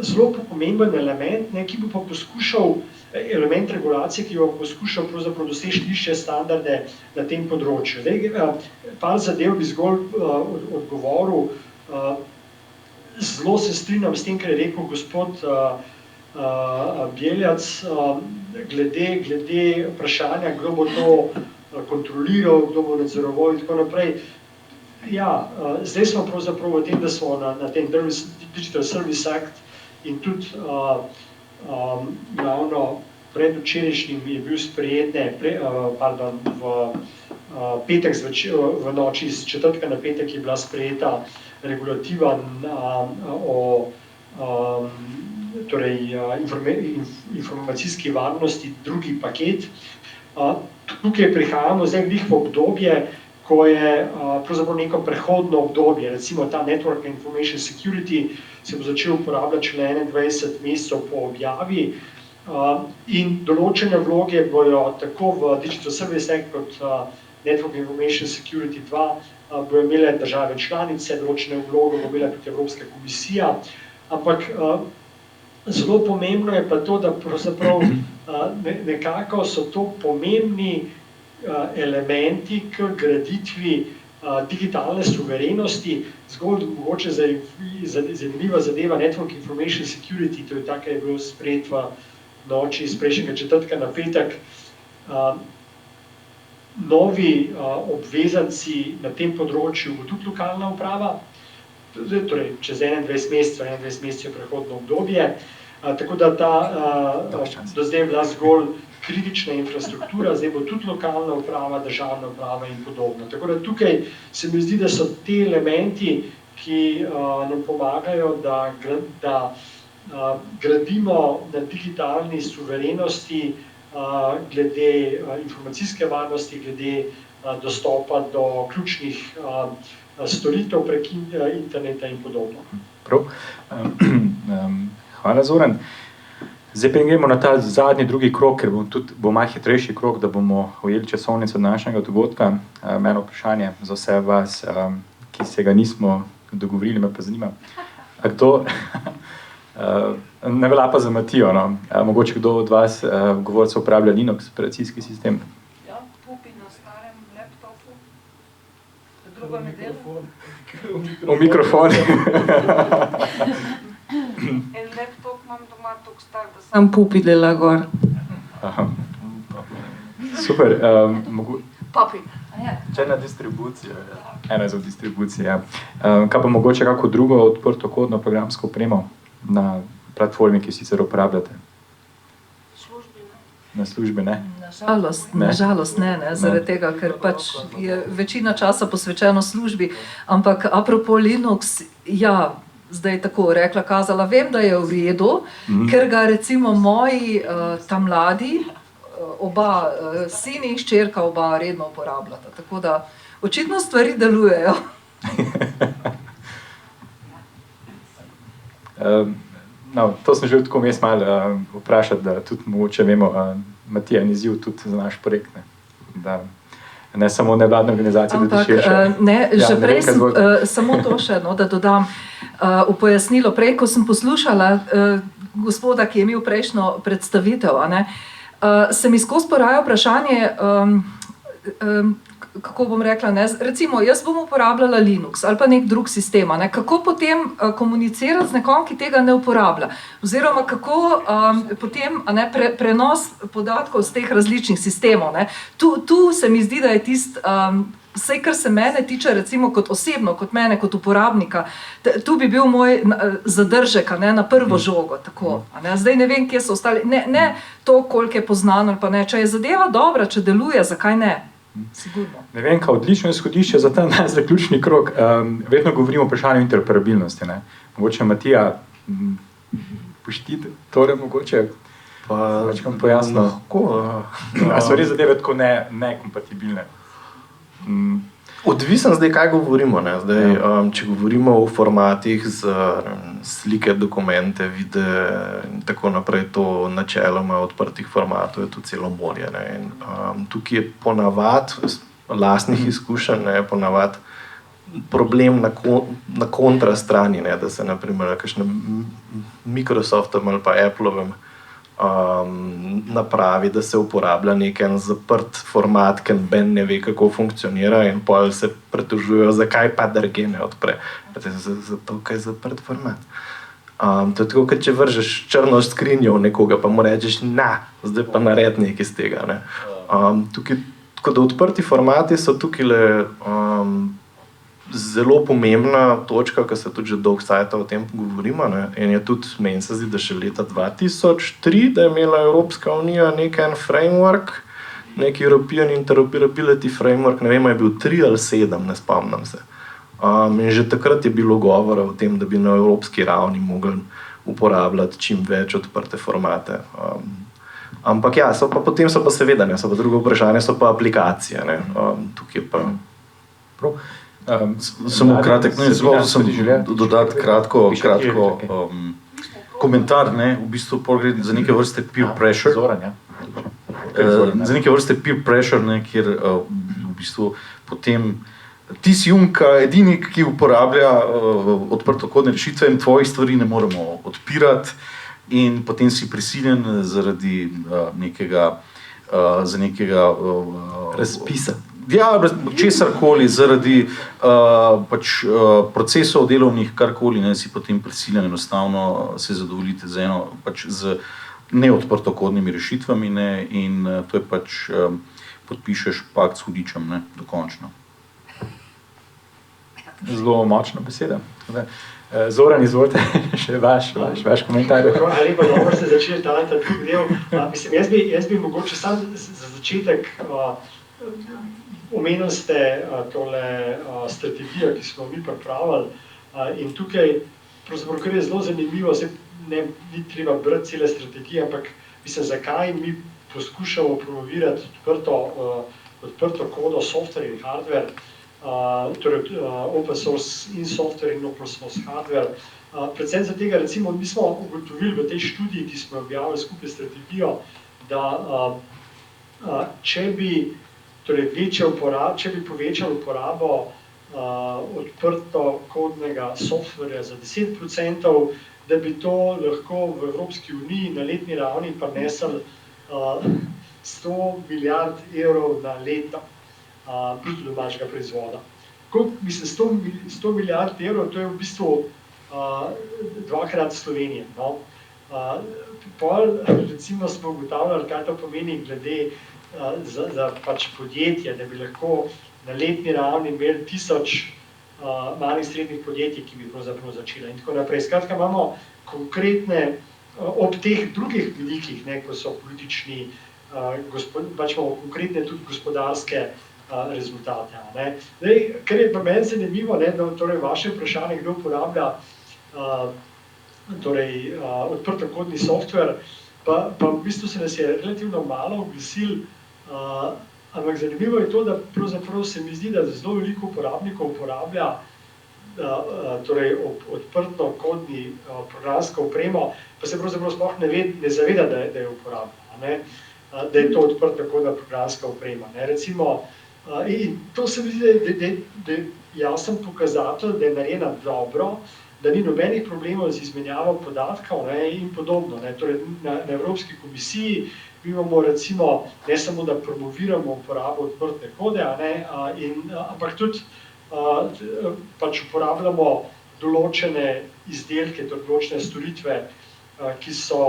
zelo pomemben element, ki bo pa poskušal, element regulacije, ki bo poskušal pravzaprav doseči višje standarde na tem področju. Par zadev bi zgolj odgovoril. Zelo se strinjam s tem, kar je rekel gospod Bjeljac, glede vprašanja, kdo bo to kontroliral, kdo bo nadzoroval in tako naprej. Ja, zdaj smo pravzaprav v tem, da smo na tem Digital Service Act in tudi javno predvčerajšnjim je bil sprejet, v petek v noči iz četrtka na petek je bila sprejeta regulativa o informacijski varnosti, drugi paket. Tukaj prihajamo zdaj v obdobje, ko je pravzaprav neko prehodno obdobje, recimo ta Network Information Security se bo začel uporabljati šele 21 mesecev po objavi in določene vloge bojo tako v Digital Service Act kot Network Information Security 2 bojo imele države članice, določene vloge bo imela tudi Evropska komisija, ampak zelo pomembno je pa to, da pravzaprav nekako so to pomembni elementi k graditvi digitalne suverenosti, zgolj mogoče zanimiva zadeva Network Information Security, to je tako, je bil sprejet v noči iz prejšnjega četrtka na petek. Novi obvezanci na tem področju bo tudi lokalna uprava, torej čez 21 mesecev prehodno obdobje, tako da ta do zdaj je bila zgolj kritična infrastruktura, zdaj bo tudi lokalna uprava, državna uprava in podobno. Tako da tukaj se mi zdi, da so te elementi, ki nam pomagajo, da gradimo na digitalni suverenosti glede informacijske varnosti, glede dostopa do ključnih storitev prek interneta in podobno. Prav. Hvala, Zoran. Zdaj pa gremo na ta zadnji, drugi krog, ker bo malo hitrejši krog, da bomo ujeli časovnico današnjega dogodka. Eno vprašanje za vse vas, ki se ga nismo dogovorili, me pa zanima. Kdo, ne velja pa za Matijo, no? Mogoče kdo od vas govorcev uporablja Linux operacijski sistem? Ja, Pupi na starem laptopu. Drugo mi dela. V mikrofoni. En laptop imam doma tako star, da sam Pupi dela gor. Aha. Super. Papi. Ena distribucija. Ena za distribucijo, ja. Kaj pa mogoče kako drugo odprtokodno programsko opremo na platformi, ki sicer uporabljate? Na službi, ne? Nažalost ne, zaradi tega, ker pač je večina časa posvečeno službi, ampak apropo Linux, ja, zdaj tako rekla, kazala, vem, da je v redu, ker ga recimo moji ta mladi, oba sini in hčerka, oba redno uporabljata, tako da očitno stvari delujejo. No, to sem želel tako vmes malo vprašati, da tudi mogoče vemo, Matija je izziv tudi za naš projekt, da ne samo nevladne organizacije, da ti širše. Ne, že prej sem samo to še, da dodam v pojasnilo. Prej, ko sem poslušala gospoda, ki je imel prejšnjo predstavitev, se mi skozi poraja vprašanje, kako bom rekla, ne? Recimo jaz bom uporabljala Linux ali pa nek drug sistem, ne? Kako potem komunicirati z nekom, ki tega ne uporablja, oziroma kako potem prenos podatkov z teh različnih sistemov. Ne? Tu se mi zdi, da je vse, kar se mene tiče, recimo kot osebno, kot mene, kot uporabnika, tu bi bil moj zadržek na prvo žogo. Tako, Zdaj ne vem, kje so ostali, ne to, koliko je poznano, pa ne, če je zadeva dobra, če deluje, zakaj ne? Sigurno. Ne vem, kaj odlično izhodišče za ta zaključni krog. Vedno govorimo o vprašanju interoperabilnosti. Ne? Mogoče Matija, poštite, torej mogoče večkrat pojasno. A so res zadeve tako nekompatibilne? Odvisen zdaj, kaj govorimo. Ne? Zdaj, če govorimo o formatih z slike, dokumente, videe in tako naprej, to načeloma odprtih formatov je to celo morje. Ne? In, tukaj je ponavad lastnih izkušenj, ponavad problem na kontrastrani, ne? Da se naprimer na kakšnem Microsoftovem ali pa Applovem napravi, da se uporablja nek zaprt format, ker noben ne ve, kako funkcionira, in pol se pritožujejo, zakaj pa drugje ne odpre. Zato, ker je zaprt format. To je tako, kot če vržeš črno skrinjo v nekoga, pa mu rečeš, zdaj pa naredi nekaj iz tega. Ne? Tako da odprti formati so tukaj zelo pomembna točka, ker se tudi že dolgo časa o tem govorimo. Ne? In je tudi, meni se zdi, da še leta 2003, da je imela Evropska unija en framework, nek European Interoperability Framework, ne vem, je bil 3 ali 7, ne spomnim se. In že takrat je bilo govora o tem, da bi na evropski ravni mogli uporabljati čim več odprte formate. Ampak ja, potem so pa seveda, so pa drugo vprašanje, so pa aplikacije. Ne? Tukaj pa... Samo kratek, zelo sem dodati kratko komentar, ne, v bistvu gre za neke vrste peer pressure. Za neke vrste peer pressure, ne, kjer v bistvu potem ti si edini, ki uporablja odprtokodne rešitve in tvojih stvari ne moremo odpirati, in potem si prisiljen zaradi nekega razpisa. Ja, česarkoli, zaradi procesov delovnih, karkoli, ne, si potem prisiljen enostavno se zadovoljiti z neodprtokodnimi rešitvami, ne, in to je podpišeš pakt s hudičem, ne, dokončno. Zelo močna beseda. Zoran, izvolite, še vaš komentar. Lepo, dobro ste začeli ta drugi del. Jaz bi mogoče sam za začetek omenili ste tole strategijo, ki smo mi pripravili, in tukaj, pravzaprav, kar je zelo zanimivo, ni treba brati cele strategije, ampak zakaj mi poskušamo promovirati odprto kodo, software in hardware, torej open source in software in open source hardware. Predvsem za tega, recimo, mi smo ugotovili v tej študiji, ki smo objavili skupaj strategijo, da če bi povečali uporabo odprtokodnega softverja za 10%, da bi to lahko v Evropski uniji na letni ravni prinesli 100 milijard evrov na leto bruto domačega proizvoda. 100 milijard evrov, to je v bistvu dvakrat Slovenija. No? Recimo smo ugotavljali, kaj to pomeni glede za podjetje, da bi lahko na letni ravni imeli 1000 malih srednjih podjetij, ki bi pravzaprav začela in tako naprej. Skratka, imamo konkretne, ob teh drugih vidikih, ko so politični, imamo konkretne tudi gospodarske rezultate. Zdaj, kar je pa meni zanimivo, torej vaše vprašanje, kdo uporablja odprtokodni software, pa v bistvu se nas je relativno malo oglasil, ampak zanimivo je to, da pravzaprav se mi zdi, da zelo veliko uporabnikov uporablja odprtokodni programsko opremo, pa se pravzaprav sploh ne zaveda, da je uporablja, da je to odprtokodna programska oprema. Recimo, in to se mi zdi, da je jasen pokazatelj, da je narejena dobro, da ni nobenih problemov z izmenjavo podatkov, ne, in podobno. Ne. Torej, na Evropski komisiji mi imamo recimo ne samo, da promoviramo uporabo odprte kode, ne, ampak tudi pač uporabljamo določene izdelke, določene storitve, ki so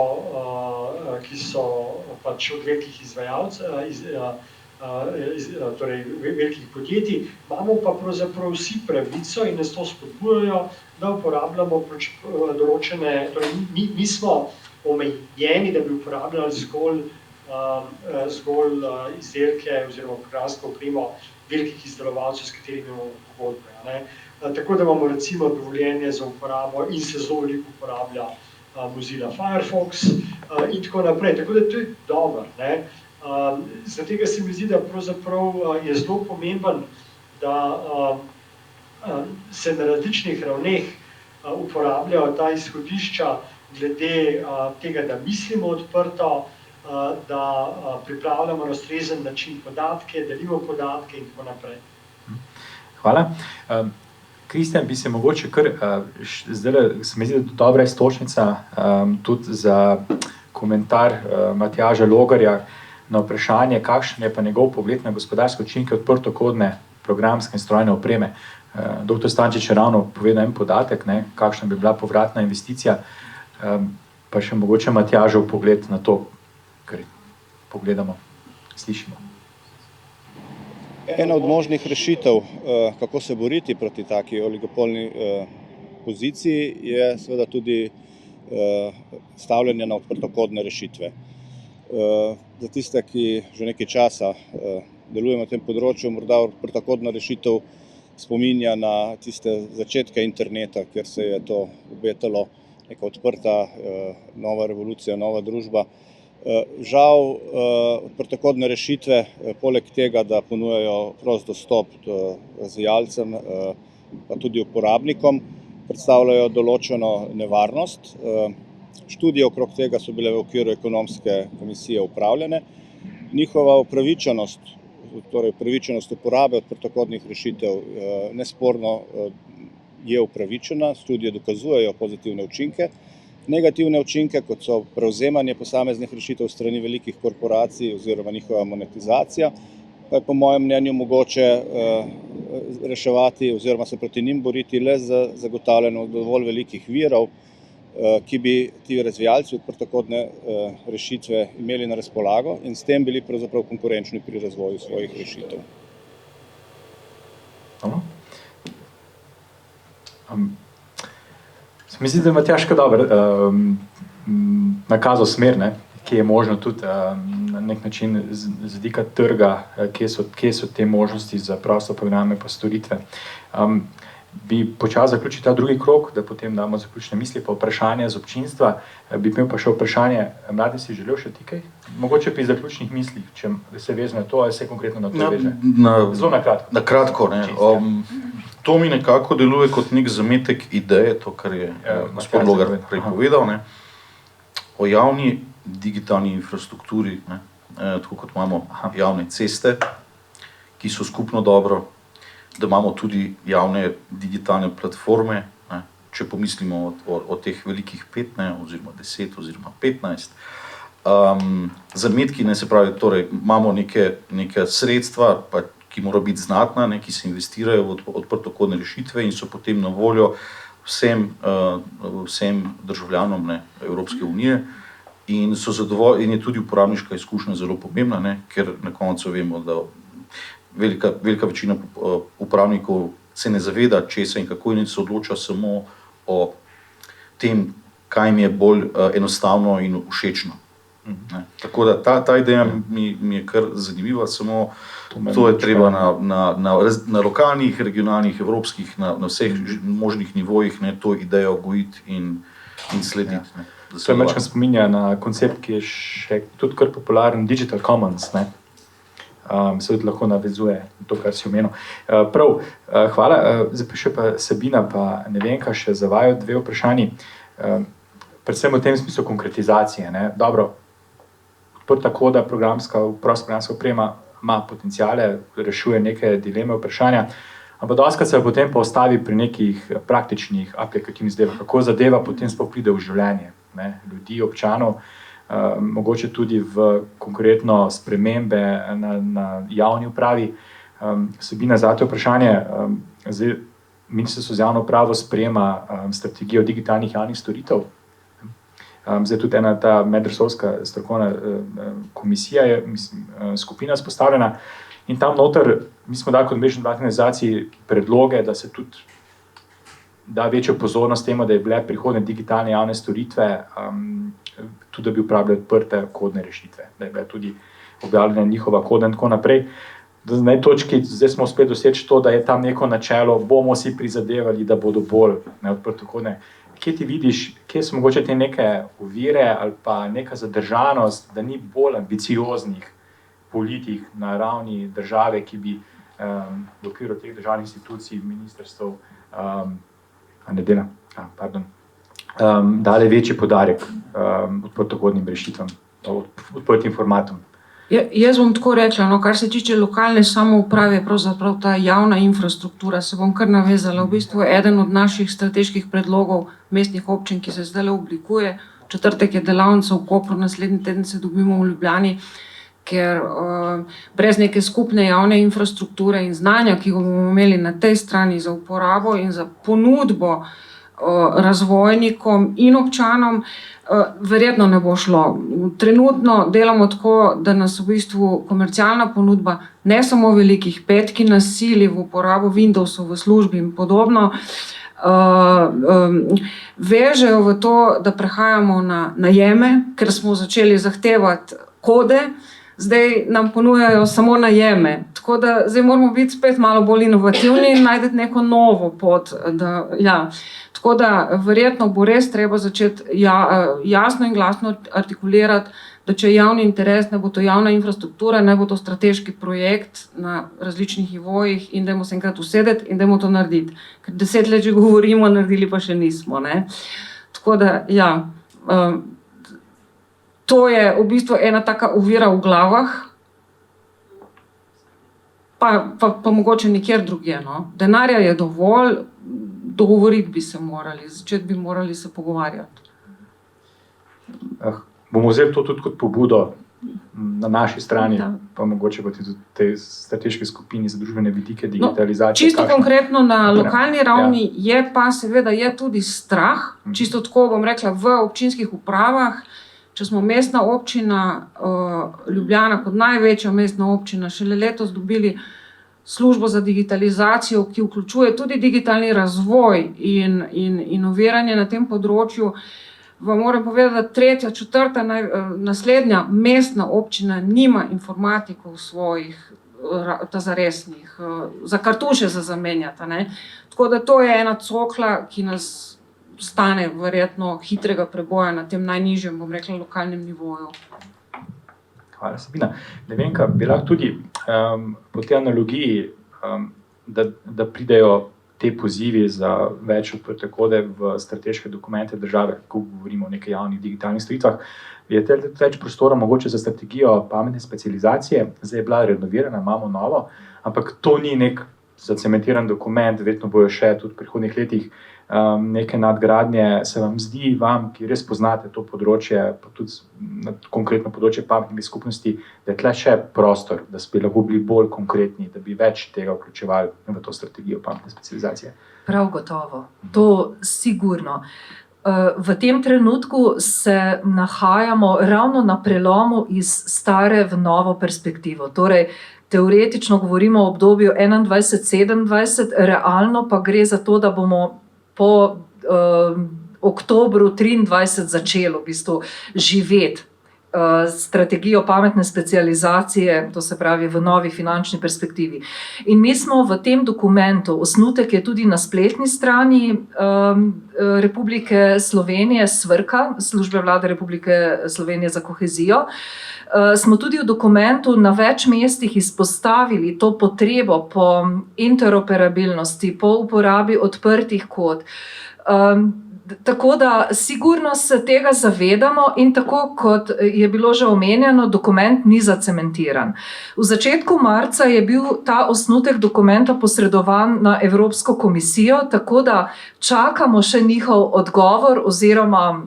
pač od velikih izvajalcev, torej velikih podjetij, imamo pa pravzaprav vsi pravico in nas to spodbujajo, da uporabljamo določene, torej mi smo omejeni, da bi uporabljali zgolj izdelke oziroma programsko opremo velikih izdelovalcev, s katerimi imamo pogodbe. Tako da imamo recimo dovoljenje za uporabo in se zelo veliko uporablja Mozilla Firefox in tako naprej. Tako da to je dobro. Zaradi tega se mi zdi, da pravzaprav je zelo pomemben, da se na različnih ravneh uporabljajo ta izhodišča glede tega, da mislimo odprto, da pripravljamo na ustrezen način podatke, delimo podatke in tako naprej. Hvala. Kristjan, bi se mogoče kar, zdaj se mi zdi, da dobra istočnica tudi za komentar Matjaža Logarja na vprašanje, kakšen je pa njegov pogled na gospodarske učinke odprtokodne programske in strojne opreme. Dr. Stančič je ravno povedal en podatek, ne, kakšna bi bila povratna investicija, pa še mogoče Matjažev pogled na to, kar pogledamo, slišimo. Ena od možnih rešitev, kako se boriti proti taki oligopolni poziciji, je seveda tudi stavljanje na odprtokodne rešitve. Za tiste, ki že nekaj časa delujemo na tem področju, morda odprtokodna rešitev spominja na tiste začetke interneta, kjer se je to obetalo, neka odprta nova revolucija, nova družba. Žal, odprtokodne rešitve, poleg tega, da ponujajo prost dostop razvijalcem, pa tudi uporabnikom, predstavljajo določeno nevarnost. Študije okrog tega so bile v okviru ekonomske komisije upravljene. Njihova upravičenost, torej upravičenost uporabe odprtokodnih rešitev, nesporno je upravičena, študije dokazujejo pozitivne učinke. Negativne učinke, kot so prevzemanje posameznih rešitev strani velikih korporacij oziroma njihova monetizacija, pa je po mojem mnenju mogoče reševati oziroma se proti njim boriti le z zagotavljanjem dovolj velikih virov, ki bi ti razvijalci odprtokodne rešitve imeli na razpolago in s tem bili pravzaprav konkurenčni pri razvoju svojih rešitev. Mislim, da je Matjaž dobro nakazal smer, ne, ki je možno tudi na nek način z vidika trga, kje so te možnosti za prosto programe pa storitve. Bi počasi zaključil ta drugi krog, da potem damo zaključne misli pa vprašanja z občinstva. Bi imel pa še vprašanje, Mladen, si želel še ti kaj? Mogoče pri zaključnih mislih, če se vezme na to, ali se konkretno na to veže? Zelo na kratko. Na kratko, ne. To mi nekako deluje kot nek zametek ideje, to, kar je gospod Logar prej povedal, ne, o javni digitalni infrastrukturi, ne, tako kot imamo javne ceste, ki so skupno dobro, da imamo tudi javne digitalne platforme, ne, če pomislimo o teh velikih 5, ne, oziroma 10 oziroma 15. Zametki, ne, se pravi, torej imamo neke sredstva, pa ki morajo biti znatna, ne, ki se investirajo v odprtokodne rešitve in so potem na voljo vsem državljanom, ne, Evropske unije in je tudi uporabniška izkušnja zelo pomembna, ne, ker na koncu vemo, da velika večina uporabnikov se ne zaveda česa in kako in se odloča samo o tem, kaj jim je bolj enostavno in všečno. Tako da ta ideja mi je kar zanimiva, samo to je treba na lokalnih, regionalnih, evropskih, na vseh možnih nivojih, ne, to idejo gojiti in slediti. Ne, to je večkrat spominja na koncept, ki je še tudi kar popularen, Digital Commons, ne. Se tudi lahko navezuje to, kar si omenil. Prav, hvala. Zdaj pa še pa Sabina pa Nevenka še za vaju dve vprašanji. Predvsem v tem smislu konkretizacije, ne. Dobro, odprta koda, prosta programska oprema ima potenciale, rešuje neke dileme, vprašanja, Ampak dostakrat se potem pa ostavi pri nekih praktičnih aplikativnih zadevah, kako zadeva potem sploh pride v življenje, ne, ljudi, občanov, mogoče tudi v konkretno spremembe na javni upravi. Sabina, zate vprašanje, zdaj Ministrstvo za javno upravo sprejema strategijo digitalnih javnih storitev. Zdaj tudi ena ta medresorska strokovna komisija je, skupina spostavljena in tam noter, mi smo dali kot mrežni organizaciji predloge, da se tudi da večjo pozornost temu, da je bile prihodne digitalne javne storitve, tudi da bi uporabljali odprte kodne rešitve, da je bila tudi objavljena njihova koda in tako naprej. Na tej točki zdaj smo uspeli doseči to, da je tam neko načelo, bomo si prizadevali, da bodo bolj odprtokodne. Kje ti vidiš, kje so mogoče te neke ovire ali pa neka zadržanost, da ni bolj ambicioznih politik na ravni države, ki bi v okviru teh državnih institucij, ministrstv, dali večji poudarek odprtokodnim rešitvam, odprtim formatom? Jaz bom tako rekla, no, kar se tiče lokalne samouprave, pravzaprav ta javna infrastruktura, se bom kar navezala. V bistvu eden od naših strateških predlogov mestnih občin, ki se zdaj oblikuje, v četrtek je delavnica v Kopru, naslednji teden se dobimo v Ljubljani, ker brez neke skupne javne infrastrukture in znanja, ki ga bomo imeli na tej strani za uporabo in za ponudbo razvojnikom in občanom, verjetno ne bo šlo. Trenutno delamo tako, da nas v bistvu komercialna ponudba, ne samo velikih pet, ki nas sili v uporabo Windowsov v službi in podobno, vežejo v to, da prehajamo na najeme, ker smo začeli zahtevati kode, zdaj nam ponujajo samo najeme. Tako da zdaj moramo biti spet malo bolj inovativni in najti neko novo pot. Tako da verjetno bo res treba začeti jasno in glasno artikulirati, da če je javni interes, ne bo to javna infrastruktura, ne bo to strateški projekt na različnih nivojih in dajmo se enkrat usedeti in dajmo to narediti. Ker 10 let že govorimo, naredili pa še nismo. Ne? Tako da, to je v bistvu ena taka ovira v glavah, pa mogoče nikjer drugje. No? Denarja je dovolj, dogovoriti bi se morali, začeti bi morali se pogovarjati. Bomo vzeli to tudi kot pobudo na naši strani, pa mogoče pa tudi te strateške skupini za družbene vidike digitalizacije. Čisto konkretno na lokalni ravni je pa seveda je tudi strah, čisto tako bom rekla v občinskih upravah. Če smo mestna občina Ljubljana kot največja mestna občina šele letos dobili službo za digitalizacijo, ki vključuje tudi digitalni razvoj in inoviranje na tem področju, vam moram povedati, da tretja, četrta, naslednja mestna občina nima informatikov svojih zaresnih, za kartuše za zamenjati. Ne? Tako da to je ena cokla, ki nas stane verjetno hitrega preboja na tem najnižjem, bom rekla, lokalnem nivoju. Hvala, Sabina. Ne vem, kaj bi lahko tudi po tej analogiji, da pridejo te pozivi za več odprte kode v strateške dokumente države, ko govorimo o nekaj javnih digitalnih storitvah. Je več prostora mogoče za strategijo pametne specializacije, zdaj je bila renovirana, imamo novo, ampak to ni nek zacementiran dokument, vedno bojo še tudi v prihodnjih letih neke nadgradnje. Se vam zdi, ki res poznate to področje, pa tudi konkretno področje pametnih skupnosti, da je tle še prostor, da bi lahko bili bolj konkretni, da bi več tega vključevali v to strategijo pametne specializacije? Prav gotovo, to sigurno. V tem trenutku se nahajamo ravno na prelomu iz stare v novo perspektivo. Torej, teoretično govorimo o obdobju 21-27, realno pa gre za to, da bomo po oktobru 23 začelo v bistvu živeti strategijo pametne specializacije, to se pravi v novi finančni perspektivi. In mi smo v tem dokumentu, osnutek je tudi na spletni strani Republike Slovenije, SVRK, Službe Vlade Republike Slovenije za kohezijo, smo tudi v dokumentu na več mestih izpostavili to potrebo po interoperabilnosti, po uporabi odprtih kod. Tako da sigurno se tega zavedamo in tako kot je bilo že omenjeno, dokument ni zacementiran. V začetku marca je bil ta osnutek dokumenta posredovan na Evropsko komisijo, tako da čakamo še njihov odgovor oziroma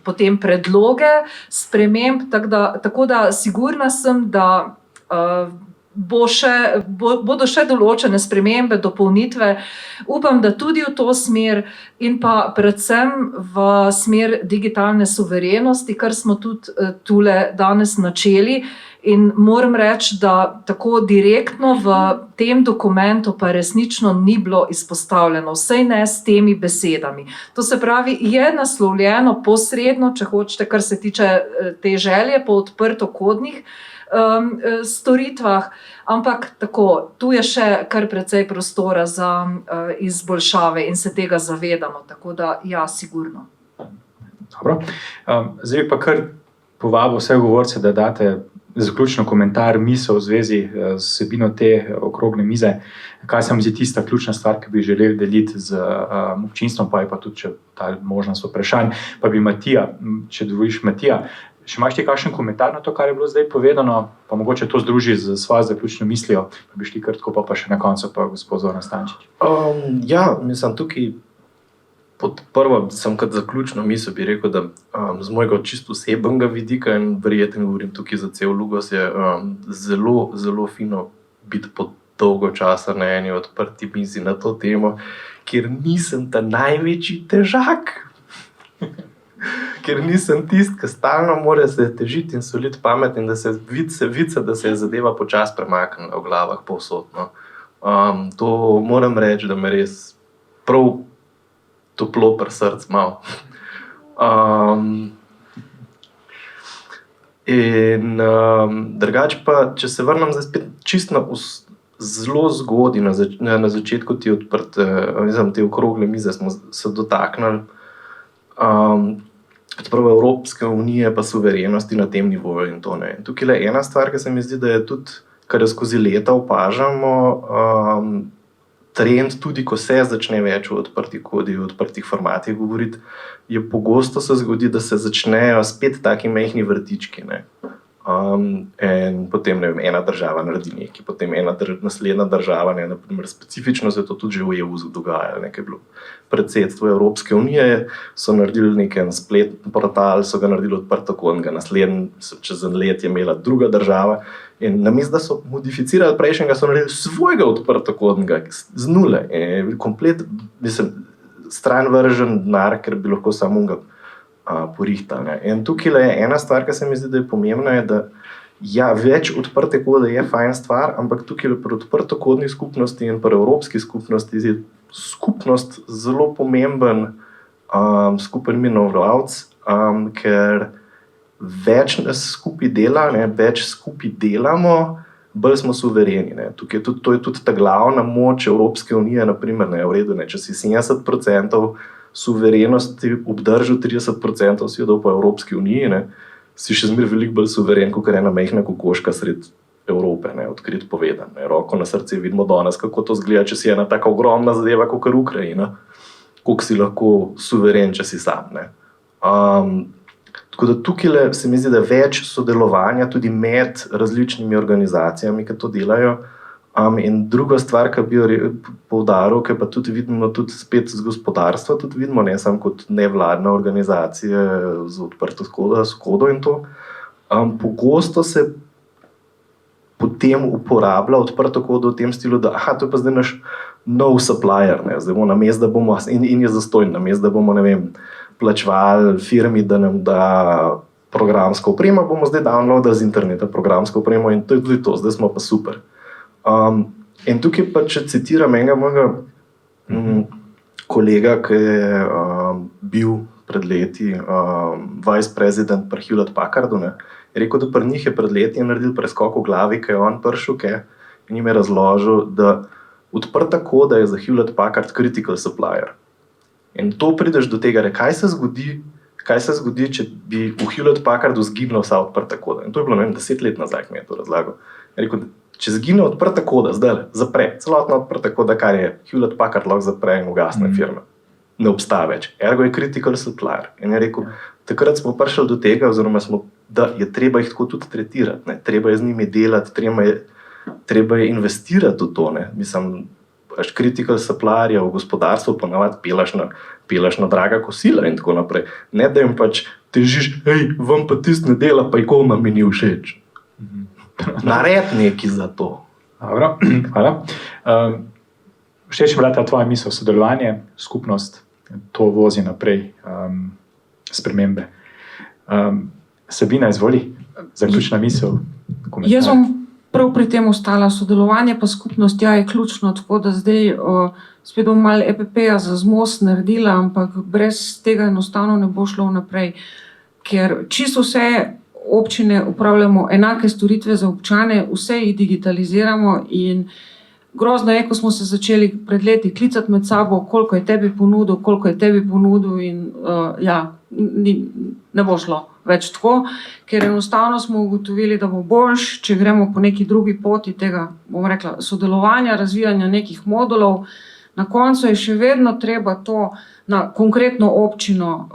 potem predloge sprememb, tako da sigurna sem, da bodo še določene spremembe, dopolnitve, upam, da tudi v to smer in pa predvsem v smer digitalne suverenosti, kar smo tudi tule danes načeli. In moram reči, da tako direktno v tem dokumentu pa resnično ni bilo izpostavljeno, vsaj ne s temi besedami. To se pravi, je naslovljeno posredno, če hočete, kar se tiče te želje po odprtokodnih storitvah, ampak tako, tu je še kar precej prostora za izboljšave in se tega zavedamo, tako da ja, sigurno. Dobro. Zdaj pa kar povabil vse govorce, da date zaključno komentar, misel v zvezi z vsebino te okrogle mize, kaj se mi zdi tista ključna stvar, ki bi želeli deliti z občinstvom, pa je pa tudi, če ta možnost vprašanj, pa bi Matija, če dovoliš Matija, še imaš ti kakšen komentar na to, kar je bilo zdaj povedano, pa mogoče to združi z svojo zaključno mislijo, pa bi šli kar tako, pa še na koncu pa gospod Zoran Stančič. Ja, mislim, tukaj prvo sem kot zaključno misel bi rekel, da z mojega čisto osebnega vidika in verjetno govorim tukaj za cel Lugos je zelo, zelo fino biti po dolgo časa na eni odprti mizi na to temo, ker nisem ta največji težak. Ker nisem tist, ki stalno mora se težiti in soliti pamet in da se vica, da se je zadeva počas premaknila v glavah povsod. No. To moram reči, da me res prav toplo pri srcu malo. Drugače pa, če se vrnem zdaj spet čisto zelo zgodaj na začetku te okrogle mize smo se dotaknili prvo Evropske unije pa suverenosti na tem nivoju in to ne. Tukaj je ena stvar, ki se mi zdi, da je tudi, kar jo skozi leta opažamo, trend tudi, ko se začne več v odprtih kodih, v odprtih formatih govoriti, je pogosto se zgodi, da se začnejo spet taki majhni vrtički, ne. In potem, ne vem, ena država naredi nekaj, potem naslednja država, ne, naprimer, specifično se to tudi že v EU dogajalo, nekaj bilo predsedstvo Evropske unije, so naredili neki spletni portal, so ga naredili odprtokodnega, naslednji, čez en let je imela druga država in namesto, da so modificirali prejšnjega, so naredili svojega odprtokodnega z nule, komplet, mislim, stran vržen denar, ker bi lahko samo porihtali. In tukaj je ena stvar, ki se mi zdi, da je pomembna, je, da ja, več odprte kode je fajn stvar, ampak tukaj pri odprtokodni skupnosti in pri evropski skupnosti je skupnost zelo pomemben skupen imenovalec, ker več nas skupaj dela, ne, več skupaj delamo, bolj smo suvereni. Ne. Tukaj to je tudi ta glavna moč Evropske unije, naprimer, ne, v redu, ne, če si 70% suverenosti obdržal, 30% si jo dal po Evropski uniji, ne, si še zmeraj veliko bolj suveren, kot ena majhna kokoška sred Evrope, ne, odkrit povedan. Ne. Roko na srce vidimo danes, kako to zgleda, če si ena taka ogromna zadeva, kot Ukrajina, koliko si lahko suveren, če si sam. Ne. Tako da tukaj se mi zdi, da več sodelovanja tudi med različnimi organizacijami, ki to delajo. In druga stvar, ki bi jo poudaril, ki pa tudi vidimo tudi spet z gospodarstva, tudi vidimo ne samo kot nevladne organizacije z odprto kodo in to, pogosto se potem uporablja odprto kodo v tem stilu, da to je pa zdaj naš nov supplier, ne, zdaj bomo namesto, da bomo, in je zastojn, namesto, da bomo, ne vem, plačevali firmi, da nam da programsko opremo, bomo zdaj downloadali z interneta programsko opremo in to je tudi to, zdaj smo pa super. In tukaj pa, če citiram enega mojega kolega, ki je bil pred leti vice president pri Hewlett Packardu, ne, je rekel, da pri njih je pred leti naredil preskok v glavi, ki je on prišel in jim je razložil, da odprta koda je za Hewlett Packard critical supplier. In to prideš do tega, kaj se zgodi, če bi v Hewlett Packardu zginila vsa odprta koda. In to je bilo, ne vem, 10 let nazaj, ki mi je to razlagal. Je rekel, če zgine odprta koda, zdaj zapre, celotna odprta koda, kar je Hewlett Packard lahko zapre in ugasne firme. ne obstaja več. Ergo je critical supplier. In je rekel, takrat smo prišli do tega, oziroma da je treba jih tako tudi tretirati, ne? Treba je z njimi delati, treba je investirati v to. Ne? Mislim, critical supplierja v gospodarstvu ponavadi pelaš na draga kosila in tako naprej. Ne da jim pač težiš, hej, vam pa tisto ne dela, pa ikona mi ni všeč. Nared nekaj za to. Dobro, hvala. Všeč mi je bila ta tvoja misel, sodelovanje, skupnost, to vozi naprej spremembe. Sabina, izvoli, zaključna misel. Komentar. Jaz bom prav pri tem ostala. Sodelovanje pa skupnost je ključno, tako da zdaj spet bom malo EPP-ja za ZMOS naredila, ampak brez tega enostavno ne bo šlo naprej. Ker čisto vse občine upravljamo enake storitve za občane, vse jih digitaliziramo in grozno je, ko smo se začeli pred leti klicati med sabo, koliko je tebi ponudil in ne bo šlo več tako, ker enostavno smo ugotovili, da bo boljš, če gremo po neki drugi poti tega, bom rekla, sodelovanja, razvijanja nekih modulov. Na koncu je še vedno treba to na konkretno občino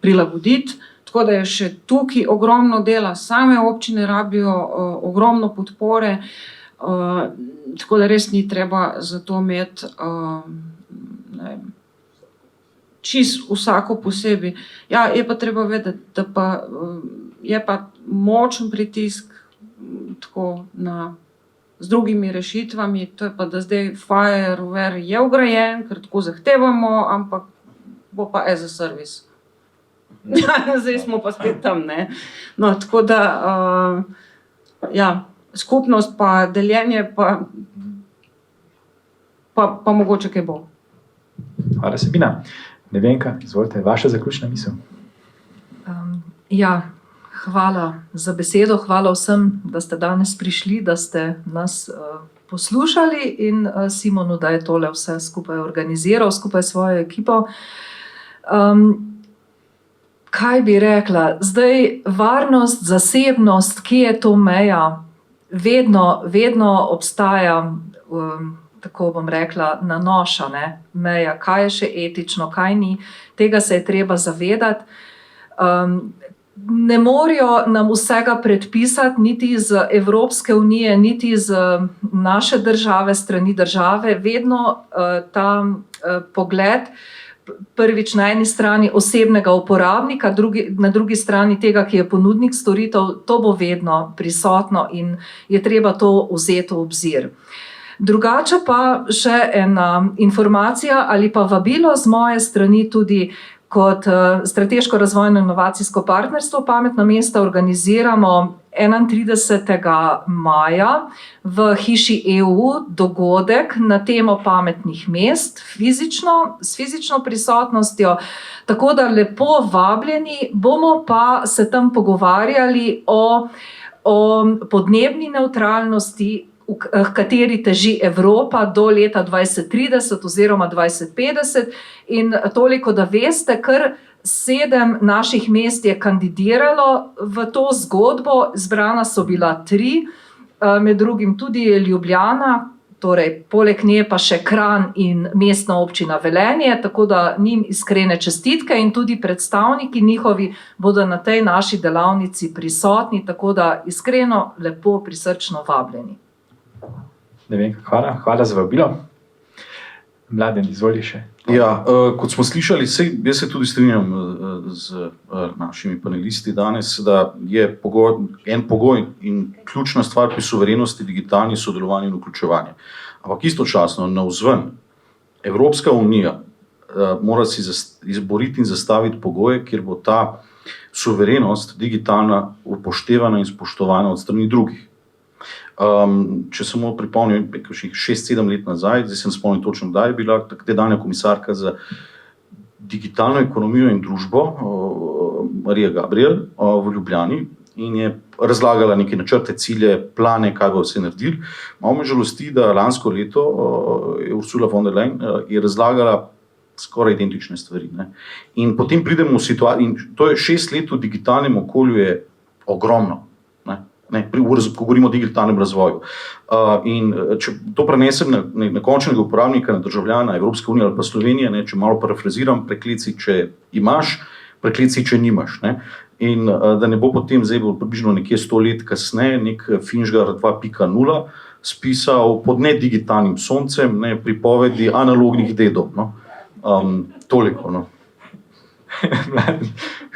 prilagoditi, tako da je še tukaj ogromno dela, same občine rabijo ogromno podpore, tako da res ni treba za to imeti čist vsako posebej. Ja, je pa treba vedeti, da pa je pa močen pritisk tako z drugimi rešitvami, to je pa, da zdaj Fireware je vgrajen, ker tako zahtevamo, ampak bo pa as a service. Zdaj smo pa spet tam, ne. No, tako da, skupnost pa deljenje pa mogoče kaj bo. Hvala, Sabina. Nevenka, izvolite, vaša zaključna misel. Hvala za besedo, hvala vsem, da ste danes prišli, da ste nas poslušali in Simonu, da je tole vse skupaj organiziral, skupaj s svojo ekipo. Kaj bi rekla? Zdaj, varnost, zasebnost, kje je to meja? Vedno obstaja, tako bom rekla, nanoša, ne? Meja, kaj je še etično, kaj ni. Tega se je treba zavedati. Ne morejo nam vsega predpisati, niti iz Evropske unije, niti iz naše države, strani države. Vedno ta pogled, prvič na eni strani osebnega uporabnika, na drugi strani tega, ki je ponudnik storitev, to bo vedno prisotno in je treba to vzeti v obzir. Drugače pa še ena informacija ali pa vabilo z moje strani tudi kot Strateško razvojno inovacijsko partnerstvo Pametna mesta organiziramo 31. maja v hiši EU dogodek na temo pametnih mest, s fizično prisotnostjo, tako da lepo vabljeni, bomo pa se tam pogovarjali o podnebni nevtralnosti, h kateri teži Evropa do leta 2030 oziroma 2050 in toliko, da veste, kar 7 naših mest je kandidiralo v to zgodbo, zbrana so bila 3, med drugim tudi Ljubljana, torej poleg nje pa še Kranj in Mestna občina Velenje, tako da njim iskrene čestitke in tudi predstavniki njihovi bodo na tej naši delavnici prisotni, tako da iskreno, lepo, prisrčno vabljeni. Ne vem, hvala za vabilo. Mladen, izvoli še. Kot smo slišali, jaz se tudi strinjam z našimi panelisti danes, da je en pogoj in ključna stvar pri suverenosti digitalni sodelovanje in vključevanje. Ampak istočasno navzven Evropska unija mora si izboriti in zastaviti pogoje, kjer bo ta suverenost digitalna upoštevana in spoštovana od strani drugih. Če samo pripomnim 6-7 let nazaj, zdaj sem spomnil točno, kdaj je bila tedanja komisarka za digitalno ekonomijo in družbo Marija Gabriel v Ljubljani in je razlagala neke načrte, cilje, plane, kaj bo vse naredili. Malo me žalosti, da lansko leto je Ursula von der Leyen je razlagala skoraj identične stvari. Ne? In potem pridemo v situacijo, in to je 6 let v digitalnem okolju je ogromno. ne, ko govorimo o digitalnem razvoju. In če to prenesem na končnega uporabnika, na državljana Evropske unije ali pa Slovenije, ne, če malo parafraziram, preklici, če imaš, preklici, če nimaš. Ne. In da ne bo potem zdaj približno nekje 100 let kasneje nek Finžgar 2.0 spisal pod nedigitalnim soncem, ne, pripovedi analognih dedov. No. Toliko. No.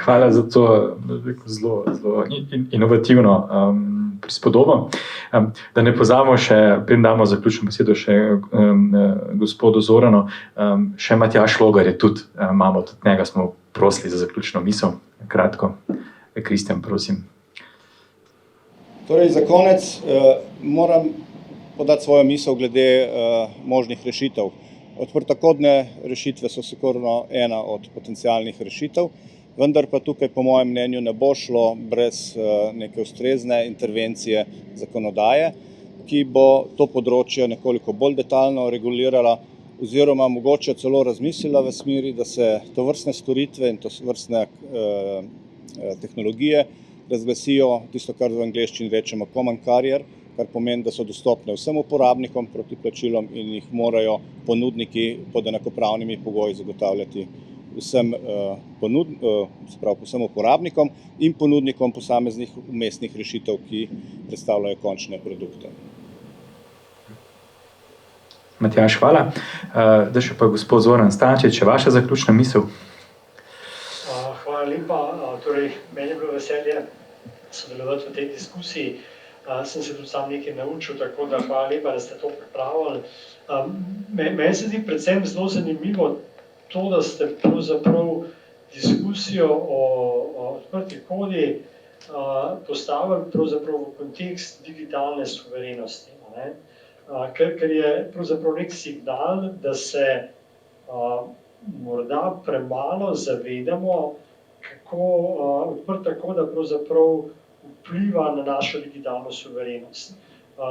Hvala za to zelo inovativno prispodobo. Da ne pozabimo še, preden damo zaključno besedo še gospodu Zoranu, še Matjaž Logar je tudi, imamo tudi njega, smo prosili za zaključno misel. Kratko. Kristjan, prosim. Torej, za konec moram podati svojo misel glede možnih rešitev. Odprtokodne rešitve so sigurno ena od potencialnih rešitev, vendar pa tukaj po mojem mnenju ne bo šlo brez neke ustrezne intervencije zakonodaje, ki bo to področje nekoliko bolj detaljno regulirala oziroma mogoče celo razmislila v smeri, da se tovrstne storitve in tovrstne tehnologije razglasijo tisto, kar v angleščini rečemo common carrier, kar pomeni, da so dostopne vsem uporabnikom proti plačilom in jih morajo ponudniki pod enakopravnimi pogoji zagotavljati vsem uporabnikom in ponudnikom posameznih vmesnih rešitev, ki predstavljajo končne produkte. Matjaž, hvala. Da še pa gospod Zoran Stančič, vaša zaključna misel. Hvala lepa. Torej, meni je bilo veselje sodelovati v tej diskusiji. Sem se tudi sam nekaj naučil, tako da hvala lepa, da ste to pripravili. Meni se zdi predvsem zelo zanimivo to, da ste pravzaprav diskusijo o odprti kodi postavili pravzaprav v kontekst digitalne suverenosti. Ker je pravzaprav nek signal, da se morda premalo zavedamo, kako odprta koda pravzaprav vpliva na našo digitalno suverenost.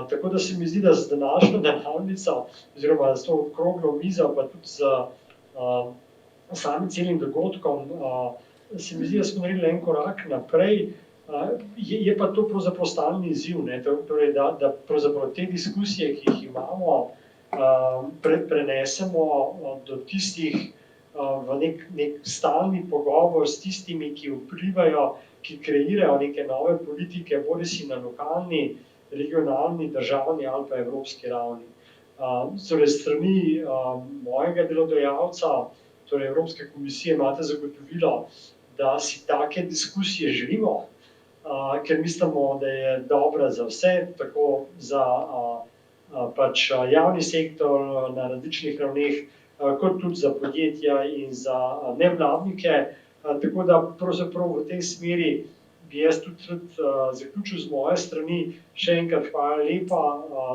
Tako da se mi zdi, da z današnjo delavnico oziroma s to okroglo mizo, pa tudi z samim celim dogodkom, se mi zdi, da smo naredili en korak naprej. Je pa to pravzaprav stalni izziv, torej, da pravzaprav te diskusije, ki jih imamo, prenesemo do tistih v nek stalni pogovor s tistimi, ki vplivajo, ki kreirajo neke nove politike, bodisi na lokalni, regionalni, državni ali pa evropski ravni. Torej, strani mojega delodajalca, torej Evropske komisije, imate zagotovilo, da si take diskusije želimo, ker mislimo, da je dobra za vse, tako za pač javni sektor na različnih ravneh, kot tudi za podjetja in za nevladnike. Tako da pravzaprav v tej smeri bi jaz tudi zaključil z moje strani. Še enkrat hvala lepa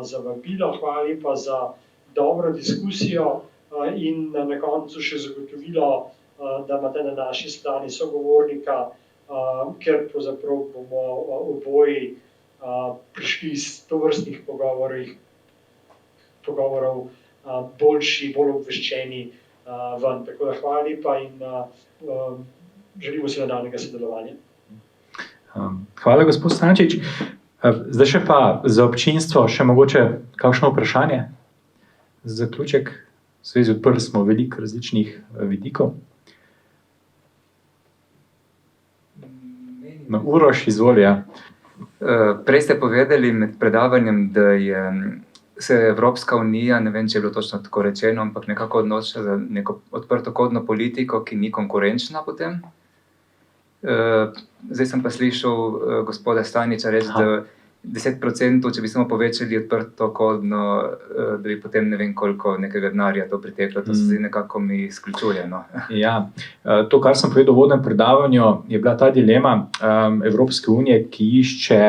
za vabilo, hvala lepa za dobro diskusijo in na koncu še zagotovilo, da imate na naši strani sogovornika, ker pravzaprav bomo oboji prišli iz tovrstnih pogovorov boljši, bolj obveščeni ven. Tako da hvala lepa in želimo si nadaljnjega sodelovanja. Hvala, gospod Stančič. Zdaj še pa za občinstvo še mogoče kakšno vprašanje? Za zaključek, v zvezi odprli smo veliko različnih vidikov. Uroš, izvoli, ja. Prej ste povedali med predavanjem, da se Evropska unija, ne vem, če je bilo točno tako rečeno, ampak nekako odnosi za neko odprtokodno politiko, ki ni konkurenčna potem. Zdaj sem pa slišal gospoda Staniča reči, da 10%, če bi samo povečali odprtokodno, da bi potem ne vem koliko nekega denarja to priteklo, to se zdaj nekako mi izključuje. No. Ja, to, kar sem povedal v uvodnem predavanju, je bila ta dilema Evropske unije, ki išče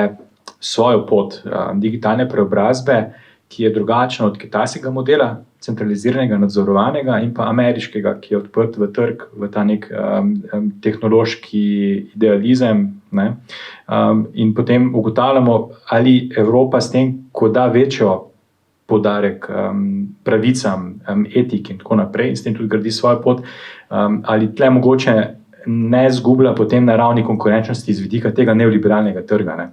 svojo pot digitalne preobrazbe, ki je drugačna od kitajskega modela, centraliziranega, nadzorovanega, in pa ameriškega, ki je odprt v trg, v ta nek tehnološki idealizem. Ne? In potem ugotavljamo, ali Evropa s tem, ko da večjo poudarek pravicam, etiki in tako naprej, in s tem tudi gradi svojo pot, ali tle mogoče ne zgublja potem na ravni konkurenčnosti iz vidika tega neoliberalnega trga. Ne?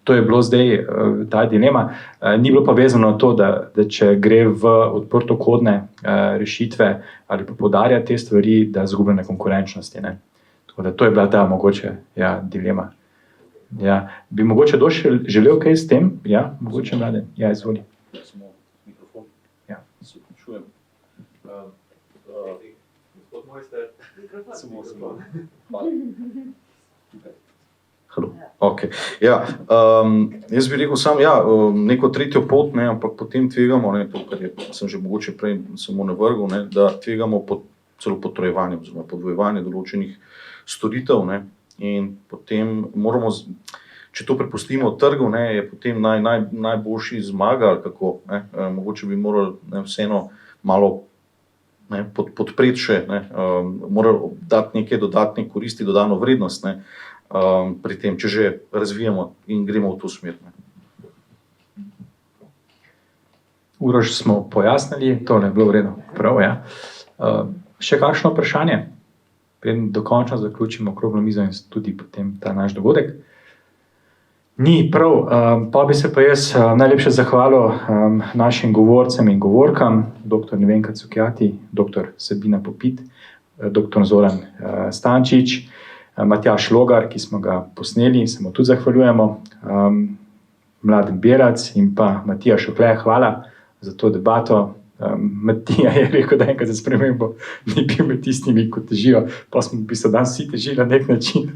To je bilo zdaj ta dilema. Ni bilo pa vezano na to, da če gre v odprtokodne rešitve ali pa poudarja te stvari, da izgublja na konkurenčnosti. Ne. Tako da to je bila ta mogoče dilema. Ja. Bi mogoče kdo še želel kaj s tem? Ja, mogoče Mladen. Ja, izvoli. Samo mikrofon. Ja. Se čujem. Gospod Mojster, Samo. Hvala. Halo. Okay. Ja, jaz bi rekel sam, neko tretjo pot, ne, ampak potem tvegamo, ne, to, kar sem že mogoče prej samo navrgal, ne, da tvegamo celo potrojevanje oziroma podvojevanje določenih storitev, ne, in potem moramo, če to prepustimo trgu, ne, je potem najboljši zmaga, ali kako, ne, mogoče bi morali, ne, vseeno malo podpreti še, ne, morali dati neke dodatne koristi, dodano vrednost, ne, pri tem, če že razvijamo in gremo v to smer. Ne. Uroš smo pojasnili, tole je bilo v redu. Prav, ja. Še kakšno vprašanje? Preden dokončno zaključimo okroglo mizo in tudi potem ta naš dogodek. Ni prav, pa bi se pa jaz najlepše zahvalil našim govorcem in govorkam, dr. Nevenka Cukjati, dr. Sabina Popit, dr. Zoran Stančič, Matjaž Logar, ki smo ga posneli, se mu tudi zahvaljujemo, Mladen Berac in pa Matija Šokle, hvala za to debato. Matija je rekel, da enkrat za spremembo ni bil med tistimi, ko težijo, pa smo v bistvu danes vsi težili na nek način.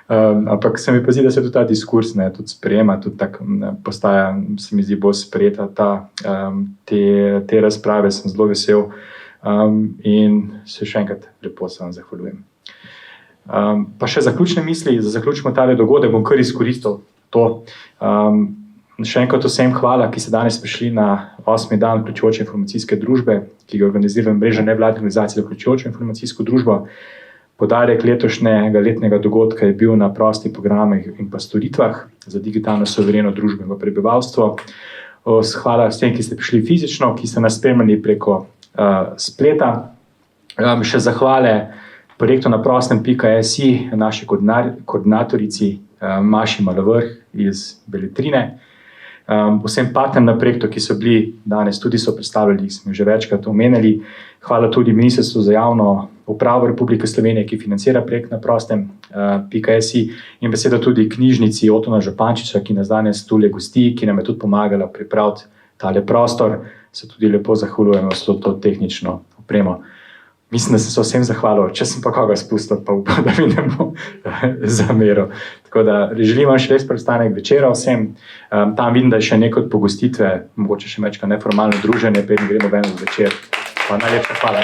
Ampak se mi pa zdi, da se tudi ta diskurs tudi sprejema, tudi tak postaja, se mi zdi, bolj sprejeta te razprave, sem zelo vesel in se še enkrat lepo se vam zahvaljujem. Pa še zaključne misli, za zaključimo tale dogodek, bom kar izkoristil to. Še enkrat vsem hvala, ki ste danes prišli na 8. dan vključujoče informacijske družbe, ki ga organizira mreža nevladnih organizacij za vključujočo informacijsko družbo. Poudarek letošnjega letnega dogodka je bil na prostih programih in pa storitvah za digitalno suvereno družbo in prebivalstvo. Hvala vsem, ki ste prišli fizično, ki ste nas spremljali preko spleta. Še zahvale projektu naprostem.si, naši koordinatorici Maši Malavrh iz Beletrine. Vsem partnerjem na projektu, ki so bili danes tudi so predstavljali, smo že večkrat omenili. Hvala tudi Ministrstvu za javno upravo Republike Slovenije, ki financira projekt naprostem.si in besedo tudi knjižnici Otona Župančiča, ki nas danes tule gosti, ki nam je tudi pomagala pripraviti tale prostor. Se tudi lepo zahvaljujemo za to tehnično opremo. Mislim, da sem se vsem zahvalil, če sem pa koga spustil, pa upam, da mi ne bo zameril. Tako da želim vam še res preostanek večera vsem. Tam vidim, da je še nekaj od pogostitve, mogoče še večkrat neformalno druženje, preden gremo ven v večer. Pa najlepša hvala.